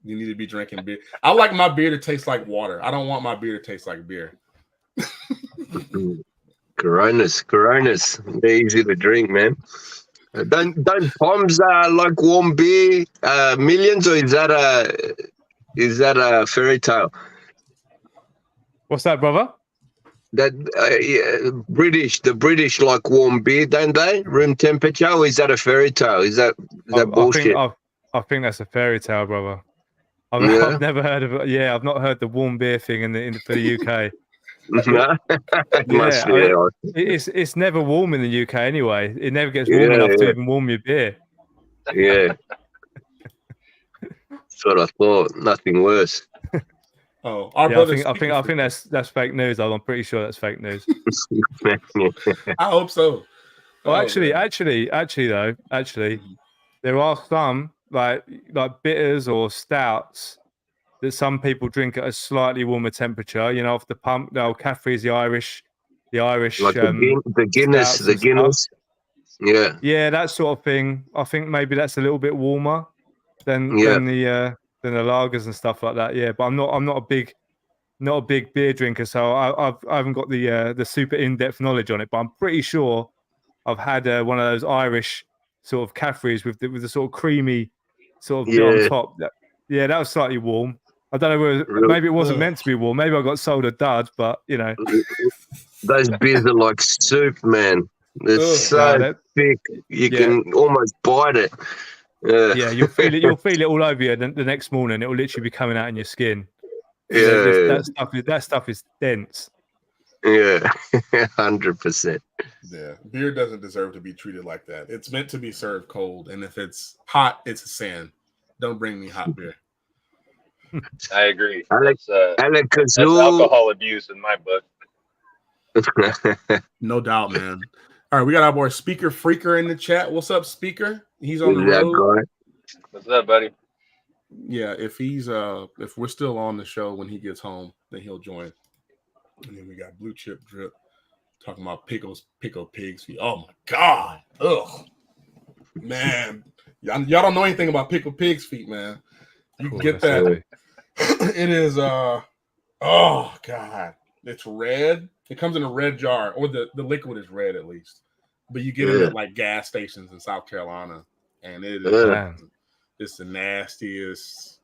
you need to be drinking beer. I like my beer to taste like water. I don't want my beer to taste like beer. Coronas, they're easy to drink, man. Don't Farmz like warm beer, Millionz, or is that a fairy tale? What's that, brother? That the British like warm beer, don't they? Room temperature, or is that a fairy tale? Is that bullshit? I think that's a fairy tale, brother. I've never heard of it. Yeah, I've not heard the warm beer thing for the UK. It's never warm in the UK anyway. It never gets warm enough to even warm your beer. Yeah, that's what I thought. Nothing worse. Oh, I think that's fake news. I'm pretty sure that's fake news. I hope so. Well, actually, there are some like bitters or stouts that some people drink at a slightly warmer temperature. You know, off the pump. No, Caffrey's the Irish, like the Guinness. Yeah, that sort of thing. I think maybe that's a little bit warmer than the lagers and stuff like that. Yeah, but I'm not a big beer drinker, so I haven't got the super in-depth knowledge on it. But I'm pretty sure I've had one of those Irish sort of Caffreys with the sort of creamy sort of bit on top. That was slightly warm. I don't know whether maybe it wasn't meant to be warm. Maybe I got sold a dud, but you know, those beers are like soup, man. They're so thick you can almost bite it. Yeah, you'll feel it all over you. The next morning, it will literally be coming out in your skin. Yeah, that stuff is dense. Yeah, 100%. Yeah, beer doesn't deserve to be treated like that. It's meant to be served cold, and if it's hot, it's a sin. Don't bring me hot beer. I agree. That's alcohol abuse in my book. No doubt, man. All right, we got our boy Speaker Freaker in the chat. What's up, Speaker? He's on the road. What's up, buddy? Yeah, if we're still on the show when he gets home, then he'll join. And then we got Blue Chip Drip talking about pickle pigs feet. Oh my god. Ugh. Man. Y'all don't know anything about pickle pigs feet, man. You can get that. Heavy. It is oh god. It's red. It comes in a red jar, or the liquid is red at least. But you get it at like gas stations in South Carolina, and it is it's the nastiest.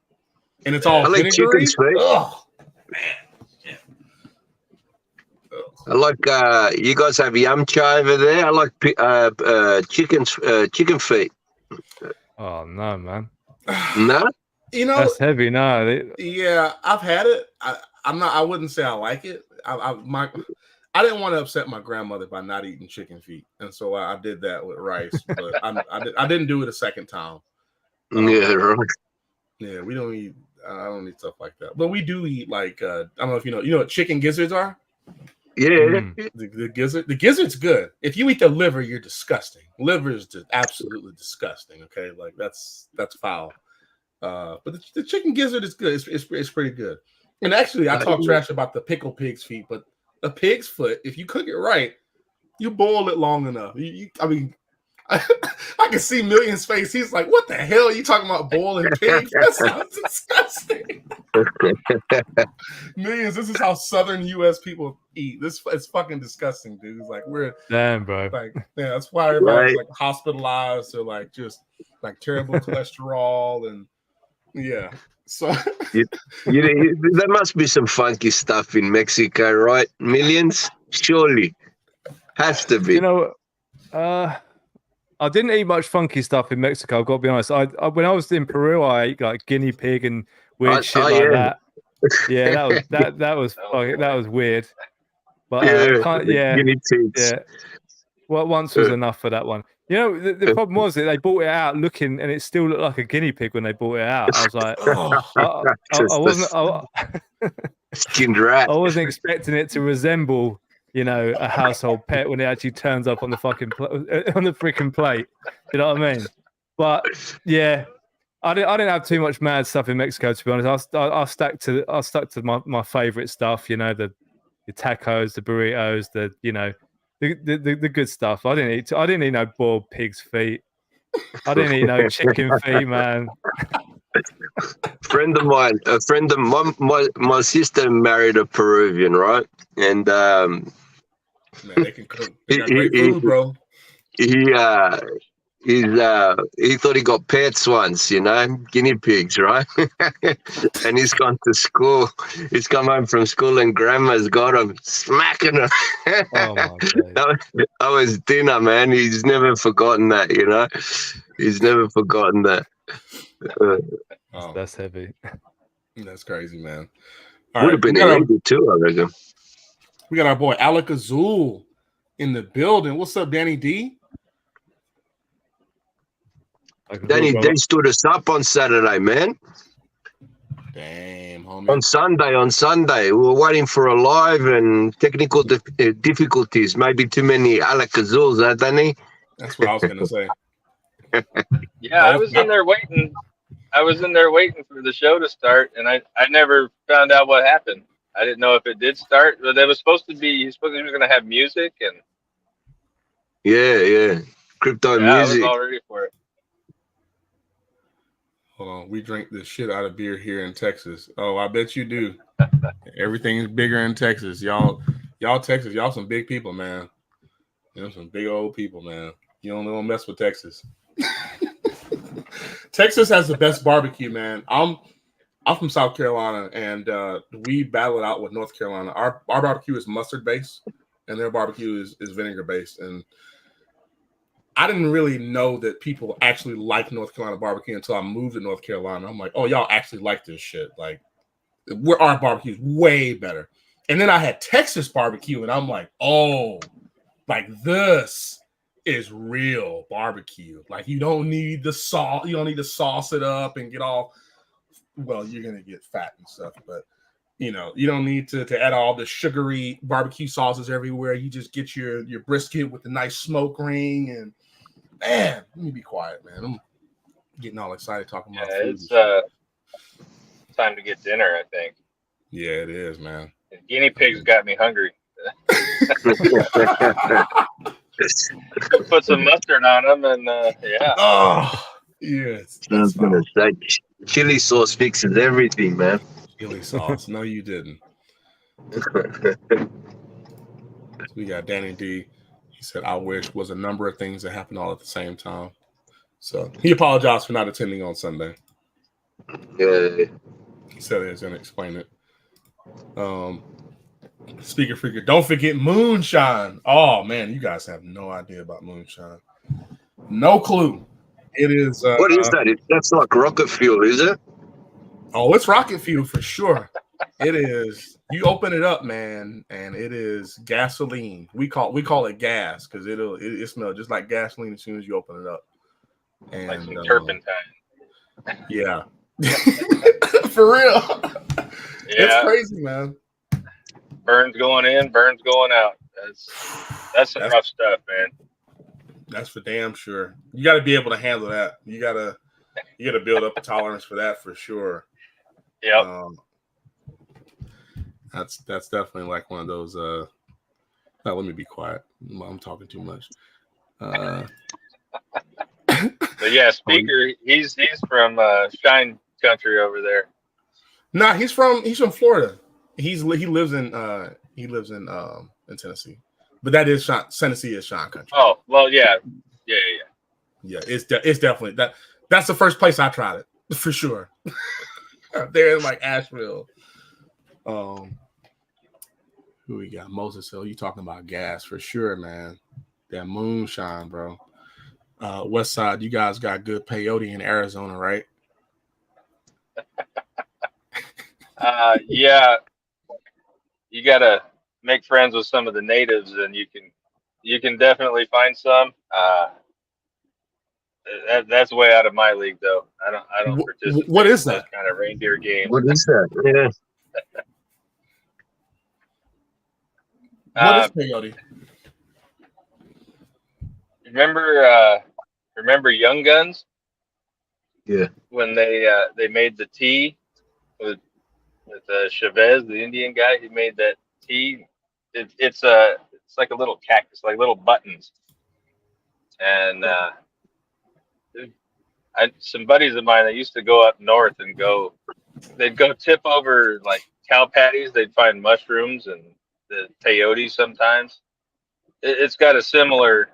And it's all vinegary. Oh man. Yeah. I like you guys have yum cha over there. I like chicken feet. Oh no, man. No? You know that's heavy. No. Yeah, I've had it. I wouldn't say I like it. I didn't want to upset my grandmother by not eating chicken feet, and so I did that with rice. But I didn't do it a second time. Yeah, right. Yeah, we don't eat. I don't eat stuff like that. But we do eat like I don't know if you know what chicken gizzards are. Yeah. The gizzard. The gizzard's good. If you eat the liver, you're disgusting. Liver is just absolutely disgusting. Okay, like that's foul. But the chicken gizzard is good. It's pretty good. And actually, I talk trash about the pickle pig's feet, but a pig's foot, if you cook it right, you boil it long enough. I mean, I can see Million's face. He's like, "What the hell are you talking about boiling pigs? That sounds disgusting." Millionz, this is how Southern U.S. people eat. It's fucking disgusting, dude. It's like damn, bro. Like, yeah, that's why everybody's like hospitalized or like just like terrible cholesterol and yeah. So there must be some funky stuff in Mexico, right? Millionz, surely has to be. You know, I didn't eat much funky stuff in Mexico. I've got to be honest. I when I was in Peru, I ate like guinea pig and weird shit like that. Yeah, that was weird. But guinea pigs. Yeah. Well, once was enough for that one. You know, the problem was that they brought it out looking, and it still looked like a guinea pig when they brought it out. I was like, skinned rat. I wasn't expecting it to resemble, you know, a household pet when it actually turns up on the freaking plate. You know what I mean? But yeah, I didn't have too much mad stuff in Mexico, to be honest. I stuck to my favorite stuff. You know, the tacos, the burritos, the good stuff. I didn't eat no boiled pig's feet. I didn't eat no chicken feet, man. My sister married a Peruvian, right? And man, they can cook. They got great food, bro. He thought he got pets once, you know, guinea pigs, right? And he's gone to school. He's come home from school and grandma's got him, smacking him. Oh my God. That was dinner, man. He's never forgotten that, you know. He's never forgotten that. That's heavy. That's crazy, man. Would have been illegal too, I reckon. We got our boy Alec Azul in the building. What's up, Danny D? Danny D stood us up on Saturday, man. Damn, homie. On Sunday, we were waiting for a live and technical difficulties. Maybe too many Alec Azuls, huh, Danny? That's what I was gonna say. Yeah, I was in there waiting. I was in there waiting for the show to start, and I never found out what happened. I didn't know if it did start, but it was supposed to be. He was going to have music and. Yeah, crypto music. I was all ready for it. Hold on, we drink the shit out of beer here in Texas. Oh, I bet you do. Everything is bigger in Texas, y'all. Texas, y'all some big people, man. You know, some big old people, man. You don't mess with Texas. Texas has the best barbecue, man. I'm from South Carolina, and we battle it out with North Carolina. Our barbecue is mustard based, and their barbecue is vinegar based. And I didn't really know that people actually like North Carolina barbecue until I moved to North Carolina. I'm like, oh, y'all actually like this shit. Like, our barbecue is way better. And then I had Texas barbecue, and I'm like, oh, like this is real barbecue. Like, you don't need the salt. You don't need to sauce it up and get all. Well, you're gonna get fat and stuff, but you know, you don't need to add all the sugary barbecue sauces everywhere. You just get your brisket with the nice smoke ring, and man, let me be quiet, man. I'm getting all excited talking about food. It's time to get dinner, I think. Yeah, it is, man. The guinea pigs got me hungry. Put some mustard on them, and yeah. Oh, yes. I was gonna say, chili sauce fixes everything, man. Chili sauce? No, you didn't. We got Danny D. He said, "I wish" was a number of things that happened all at the same time. So he apologized for not attending on Sunday. Yeah. He said he was going to explain it. Speaker Freaker, don't forget moonshine. Oh man, you guys have no idea about moonshine. No clue. It is. What is that? That's like rocket fuel, is it? Oh, it's rocket fuel for sure. It is. You open it up, man, and it is gasoline. We call it gas because it smells just like gasoline as soon as you open it up. And like some turpentine. Yeah. For real. Yeah. It's crazy, man. Burns going in, burns going out. That's some rough stuff, man. That's for damn sure. You got to be able to handle that. You got to build up a tolerance for that for sure. Yep. That's definitely like one of those. Now let me be quiet. I'm talking too much. But yeah, Speaker, he's from Shine Country over there. Nah, he's from Florida. He lives in Tennessee, but that is Tennessee is Shine Country. Oh well, yeah. It's definitely that's the first place I tried it for sure. There in like Asheville. Who we got? Moses Hill. You talking about gas for sure, man? That moonshine, bro. West Side, you guys got good peyote in Arizona, right? Yeah. You gotta make friends with some of the natives, and you can definitely find some. That's way out of my league, though. I don't participate. What is that? In those kind of reindeer games. What is that? Yeah. What is peyote? Remember Young Guns? Yeah. When they made the tea with Chavez, the Indian guy, he made that tea. It's like a little cactus, like little buttons. And some buddies of mine that used to go up north and they'd go tip over like cow patties. They'd find mushrooms and the peyote sometimes. It's got a similar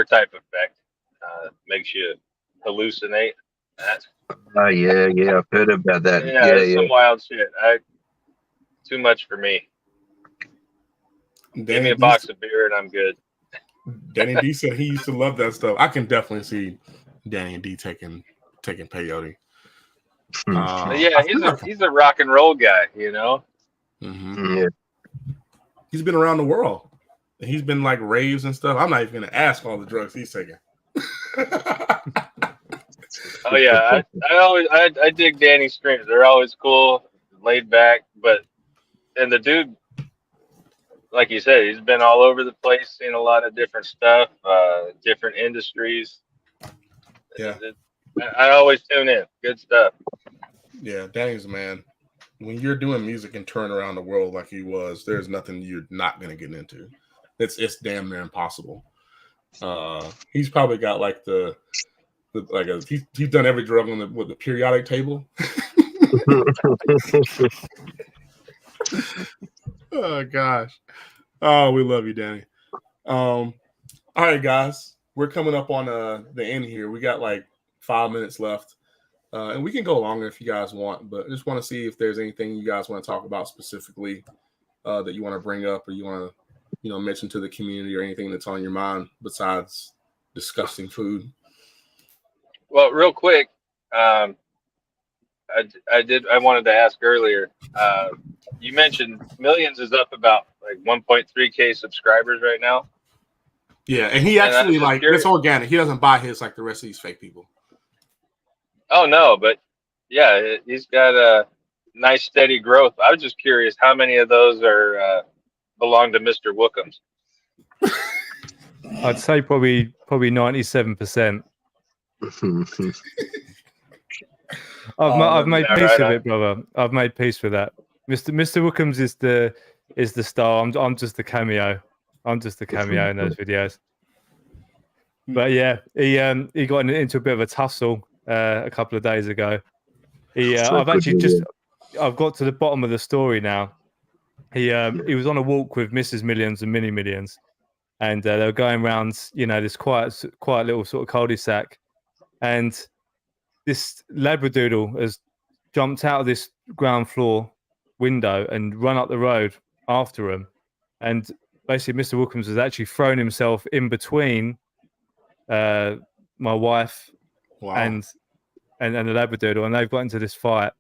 type effect. Makes you hallucinate. Oh yeah, I've heard about that. Yeah, some wild shit. Too much for me. Give me a box of beer and I'm good. Danny D said he used to love that stuff. I can definitely see Danny D taking peyote. Yeah, he's a rock and roll guy, you know. Mm-hmm. Yeah. He's been around the world. He's been like raves and stuff. I'm not even gonna ask all the drugs he's taking. Oh yeah, I dig Danny's streams. They're always cool, laid back. And the dude, like you said, he's been all over the place, seen a lot of different stuff, different industries. Yeah, I always tune in. Good stuff. Yeah, Danny's a man. When you're doing music and touring around the world like he was, there's nothing you're not gonna get into. It's damn near impossible. He's probably got like he's done every drug with the periodic table. Oh gosh. Oh, we love you, Danny. All right, guys. We're coming up on the end here. We got like 5 minutes left. And we can go longer if you guys want, but I just want to see if there's anything you guys want to talk about specifically that you want to bring up or you want to, mention to the community or anything that's on your mind besides disgusting food. Well, real quick, I wanted to ask earlier. You mentioned Millionz is up about like 1.3K subscribers right now. Yeah, and he actually it's organic. He doesn't buy his like the rest of these fake people. Oh no, but yeah, he's got a nice steady growth. I was just curious how many of those belong to Mr. Wookums. I'd say probably 97%. I've made peace with it, brother. I've made peace with that. Mr. Wookums is the star. I'm just the cameo. I'm just the cameo in those videos. But yeah, he got into a bit of a tussle a couple of days ago. I've got to the bottom of the story now. He was on a walk with Mrs. Millionz and Mini Millionz, and they were going around, this quiet little sort of cul-de-sac, and this Labradoodle has jumped out of this ground floor window and run up the road after him, and basically Mr. Wookums has actually thrown himself in between my wife and the Labradoodle, and they've got into this fight,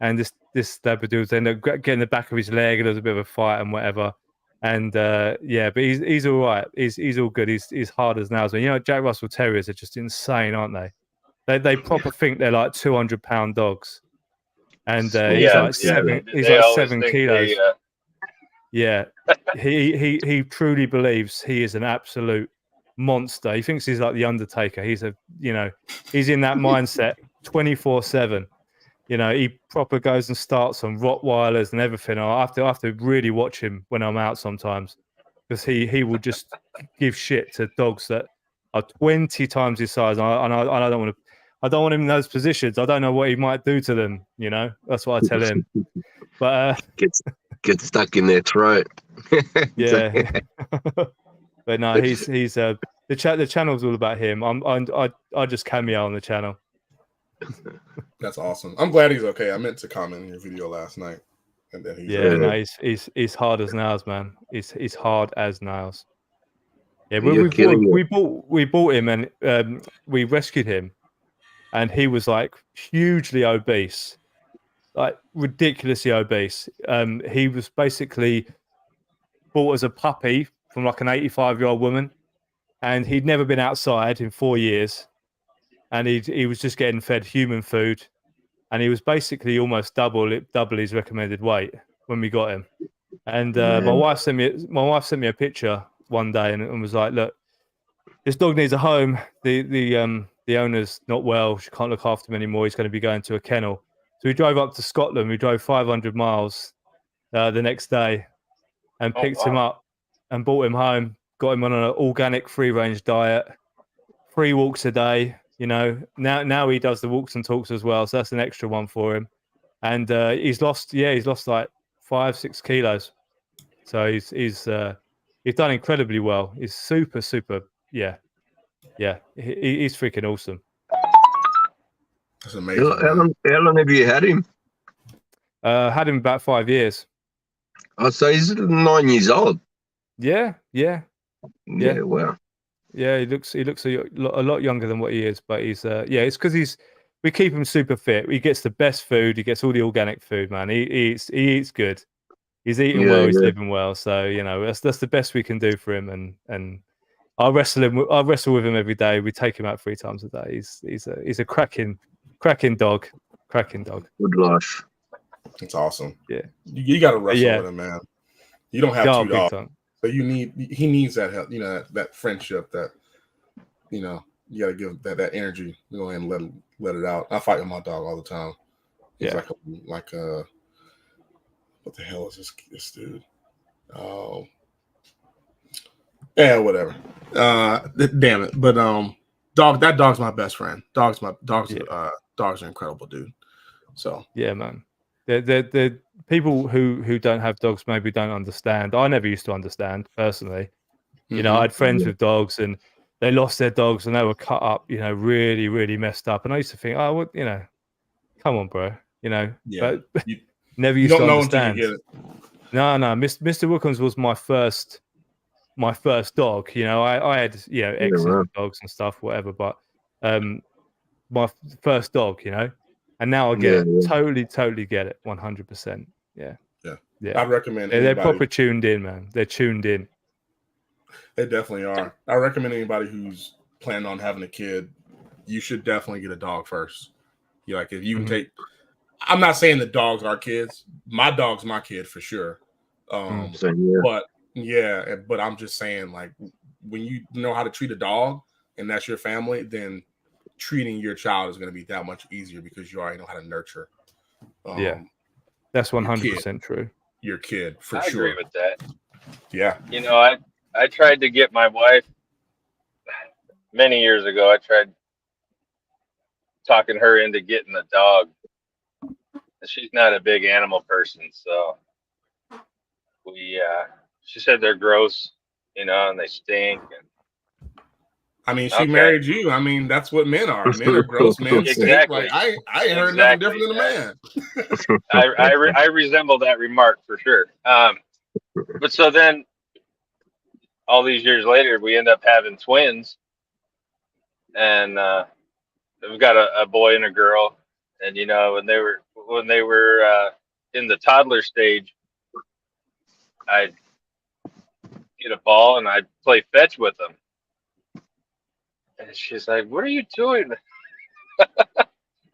and this Labradoodle's ended up getting the back of his leg, and there was a bit of a fight and whatever, and but he's all right. He's all good. He's hard as nails. Jack Russell Terriers are just insane, aren't they? They proper think they're like 200-pound dogs, and Yeah, he's like they 7 think kilos. they, Yeah, he truly believes he is an absolute monster. He thinks he's like the Undertaker. He's he's in that mindset 24/7. You know, he proper goes and starts on Rottweilers and everything. I have to really watch him when I'm out sometimes, because he will just give shit to dogs that are 20 times his size. I don't want him in those positions. I don't know what he might do to them. You know, that's what I tell him. But get stuck in their throat. yeah. But no, he's the channel's all about him. I just cameo on the channel. That's awesome. I'm glad he's okay. I meant to comment in your video last night, and then he's yeah. No, he's hard as nails, man. He's hard as nails. Yeah, we bought him, and we rescued him, and he was like hugely obese, like ridiculously obese. He was basically bought as a puppy from like an 85-year-old woman, and he'd never been outside in 4 years, and he was just getting fed human food, and he was basically almost double his recommended weight when we got him. And my wife sent me a picture one day and was like, "Look, this dog needs a home. The owner's not well. She can't look after him anymore. He's going to be going to a kennel." So we drove up to Scotland. We drove 500 miles the next day and picked him up and brought him home. Got him on an organic free-range diet, 3 walks a day. You know, now he does the walks and talks as well, so that's an extra one for him. And he's lost like 5-6 kilos. So he's done incredibly well. He's super. Yeah. He's freaking awesome. That's amazing. How long have you had him? Had him about 5 years. Oh, so he's 9 years old. Yeah. Wow. Yeah, he looks a lot younger than what he is, but he's it's because we keep him super fit. He gets the best food. He gets all the organic food, man. He eats good. He's eating well. He's living well. So you know that's the best we can do for him. And I wrestle with him every day. We take him out 3 times a day. He's a cracking dog. Cracking dog. Good life. It's awesome. Yeah, you got to wrestle with him, man. You don't have 2 dogs. So he needs that help, you know, that friendship, that, you know, you got to give that energy. Go ahead and let it out. I fight with my dog all the time. He's like what the hell is this dude? Oh, yeah, whatever. Damn it. But that dog's my best friend. Dogs are incredible, dude. So yeah, man. The people who don't have dogs maybe don't understand. I never used to understand personally. You know, I had friends with dogs and they lost their dogs and they were cut up, you know, really, really messed up. And I used to think, oh, what, you know, come on, bro, you know. Yeah. But never used to understand. You get it. No, Mr. Wilkins was my first dog. You know, I had exes with dogs and stuff, whatever. But my first dog, you know. And now I get it. Totally get it. 100%. Yeah. I recommend they're proper tuned in, man. They're tuned in. They definitely are. I recommend anybody who's planning on having a kid, you should definitely get a dog first. You like if you can take. I'm not saying the dogs are kids. My dog's my kid for sure. But I'm just saying, like, when you know how to treat a dog and that's your family, then treating your child is going to be that much easier because you already know how to nurture. That's 100% true. Your kid, for I sure. agree with that. Yeah. You know, I tried to get my wife many years ago. I tried talking her into getting a dog. She's not a big animal person, so she said they're gross, you know, and they stink. And I mean, she married you. I mean, that's what men are. Men are gross. Men stink. Like I ain't heard nothing different than a man. I resemble that remark for sure. But so then, all these years later, we end up having twins, and we've got a boy and a girl. And you know, when they were in the toddler stage, I'd get a ball and I'd play fetch with them. And she's like, "What are you doing?"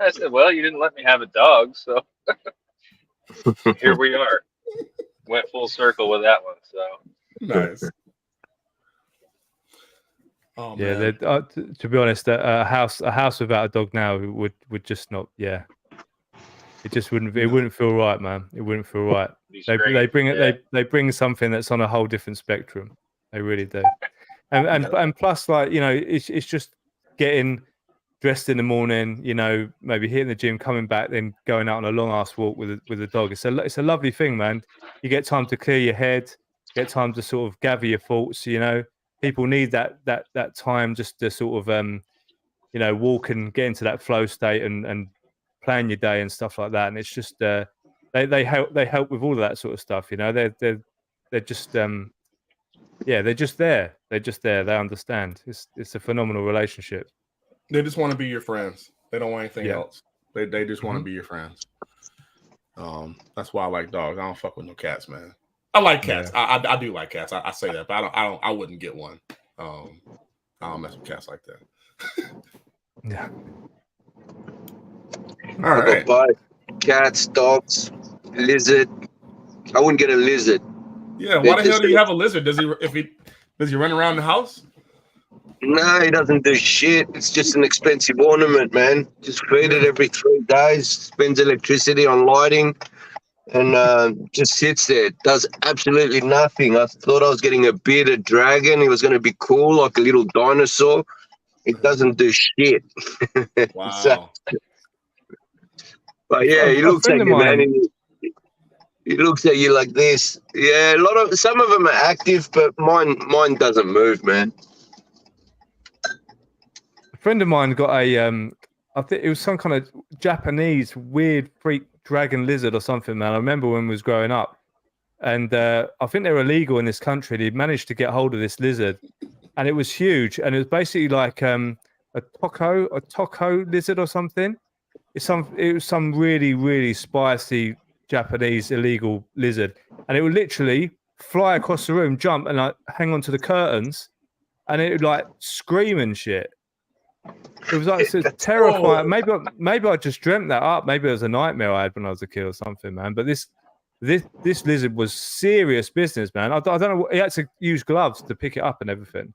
I said, well, you didn't let me have a dog, so here we are. Went full circle with that one. So Nice. Oh Yeah, man. to be honest, a house without a dog now would just not. Yeah, it just wouldn't. It wouldn't feel right, man. It wouldn't feel right. They bring it. Yeah. They bring something that's on a whole different spectrum. They really do. And plus, like, you know, it's just getting dressed in the morning. You know, maybe hitting the gym, coming back, then going out on a long ass walk with a dog. It's a lovely thing, man. You get time to clear your head. Get time to sort of gather your thoughts. You know. People need that time just to sort of you know, walk and get into that flow state and plan your day and stuff like that. And it's just they help with all of that sort of stuff. You know, they're just yeah, they're just there. They're just there. They understand. It's a phenomenal relationship. They just want to be your friends. They don't want anything else. They just want to be your friends. That's why I like dogs. I don't fuck with no cats, man. I like cats. Yeah. I do like cats. I say that, but I wouldn't get one. I don't mess with cats like that. Yeah. All right. Buy cats, dogs, lizard. I wouldn't get a lizard. Yeah. Why the hell do you have a lizard? Does he run around the house? No, he doesn't do shit. It's just an expensive ornament, man. Just feed it every 3 days. Spends electricity on lighting. And just sits there, does absolutely nothing. I thought I was getting a bearded dragon. He was going to be cool, like a little dinosaur. It doesn't do shit. Wow. So, but yeah, he looks at you, man. He looks at you like this. Yeah, some of them are active, but mine doesn't move, man. A friend of mine got I think it was some kind of Japanese weird freak dragon lizard or something, man. I remember when we was growing up, and I think they're illegal in this country. He managed to get hold of this lizard, and it was huge, and it was basically like a toko lizard or something. It was some really, really spicy Japanese illegal lizard, and it would literally fly across the room, jump, and like hang onto the curtains, and it would like scream and shit. It was like terrifying. Maybe I just dreamt that up. Maybe it was a nightmare I had when I was a kid or something, man. But this lizard was serious business, man. I don't know. He had to use gloves to pick it up and everything.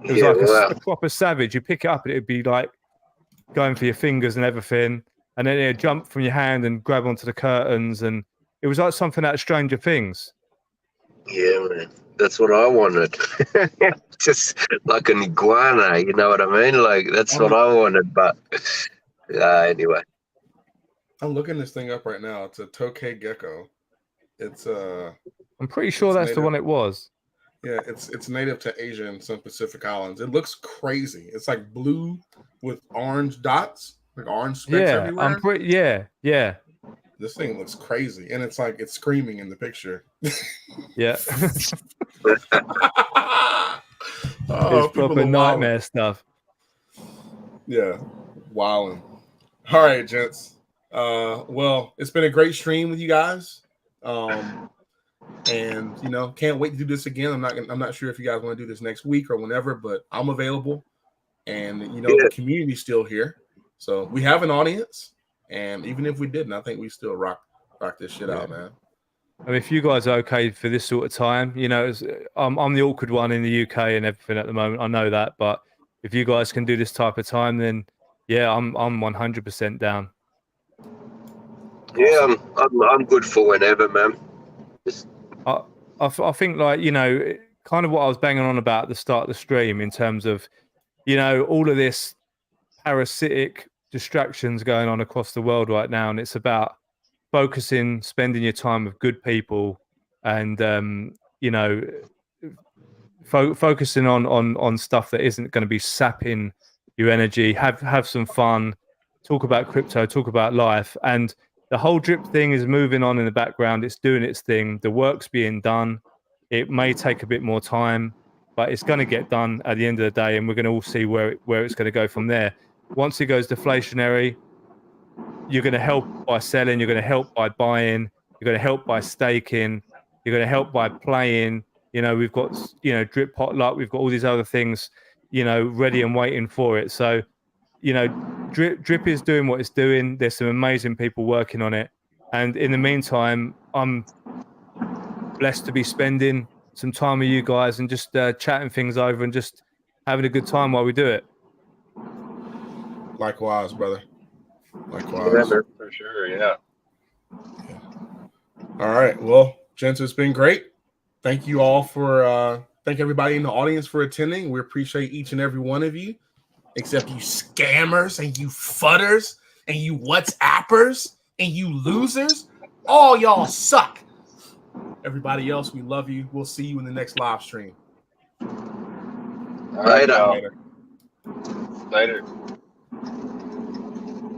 It was like a proper savage. You pick it up and it'd be like going for your fingers and everything, and then it'd jump from your hand and grab onto the curtains, and it was like something out of Stranger Things. Yeah, man. That's what I wanted. Just like an iguana, you know what I mean? Like, that's what I wanted, but anyway. I'm looking this thing up right now. It's a tokay gecko. It's I'm pretty sure that's the one it was. Yeah, it's native to Asia and some Pacific islands. It looks crazy. It's like blue with orange dots, like orange specks everywhere. Yeah. This thing looks crazy, and it's like it's screaming in the picture. Yeah. It's proper nightmare stuff. Yeah, wilding. All right, gents. Well, it's been a great stream with you guys. And you know, can't wait to do this again. I'm not sure if you guys want to do this next week or whenever, but I'm available. And you know, the community's still here, so we have an audience. And even if we didn't, I think we still rock this shit out, man. I mean, if you guys are okay for this sort of time, you know, I'm the awkward one in the UK and everything at the moment. I know that, but if you guys can do this type of time, then yeah, I'm 100% down. Yeah, I'm good for whenever, man. I think, like, you know, kind of what I was banging on about at the start of the stream in terms of, you know, all of this parasitic distractions going on across the world right now, and it's about focusing, spending your time with good people, and you know, focusing on stuff that isn't going to be sapping your energy. Have some fun, talk about crypto, talk about life, and the whole drip thing is moving on in the background. It's doing its thing. The work's being done. It may take a bit more time, but it's going to get done at the end of the day, and we're going to all see where it's going to go from there. Once it goes deflationary, you're going to help by selling, you're going to help by buying, you're going to help by staking, you're going to help by playing. You know, we've got, you know, drip potluck, we've got all these other things, you know, ready and waiting for it. So, you know, Drip is doing what it's doing. There's some amazing people working on it. And in the meantime, I'm blessed to be spending some time with you guys and just chatting things over and just having a good time while we do it. Likewise, brother. Likewise. Remember. For sure, yeah. All right. Well, gents, it's been great. Thank you all for thank everybody in the audience for attending. We appreciate each and every one of you, except you scammers and you fudders and you WhatsAppers and you losers. All y'all suck. Everybody else, we love you. We'll see you in the next live stream. All right, Later. Later.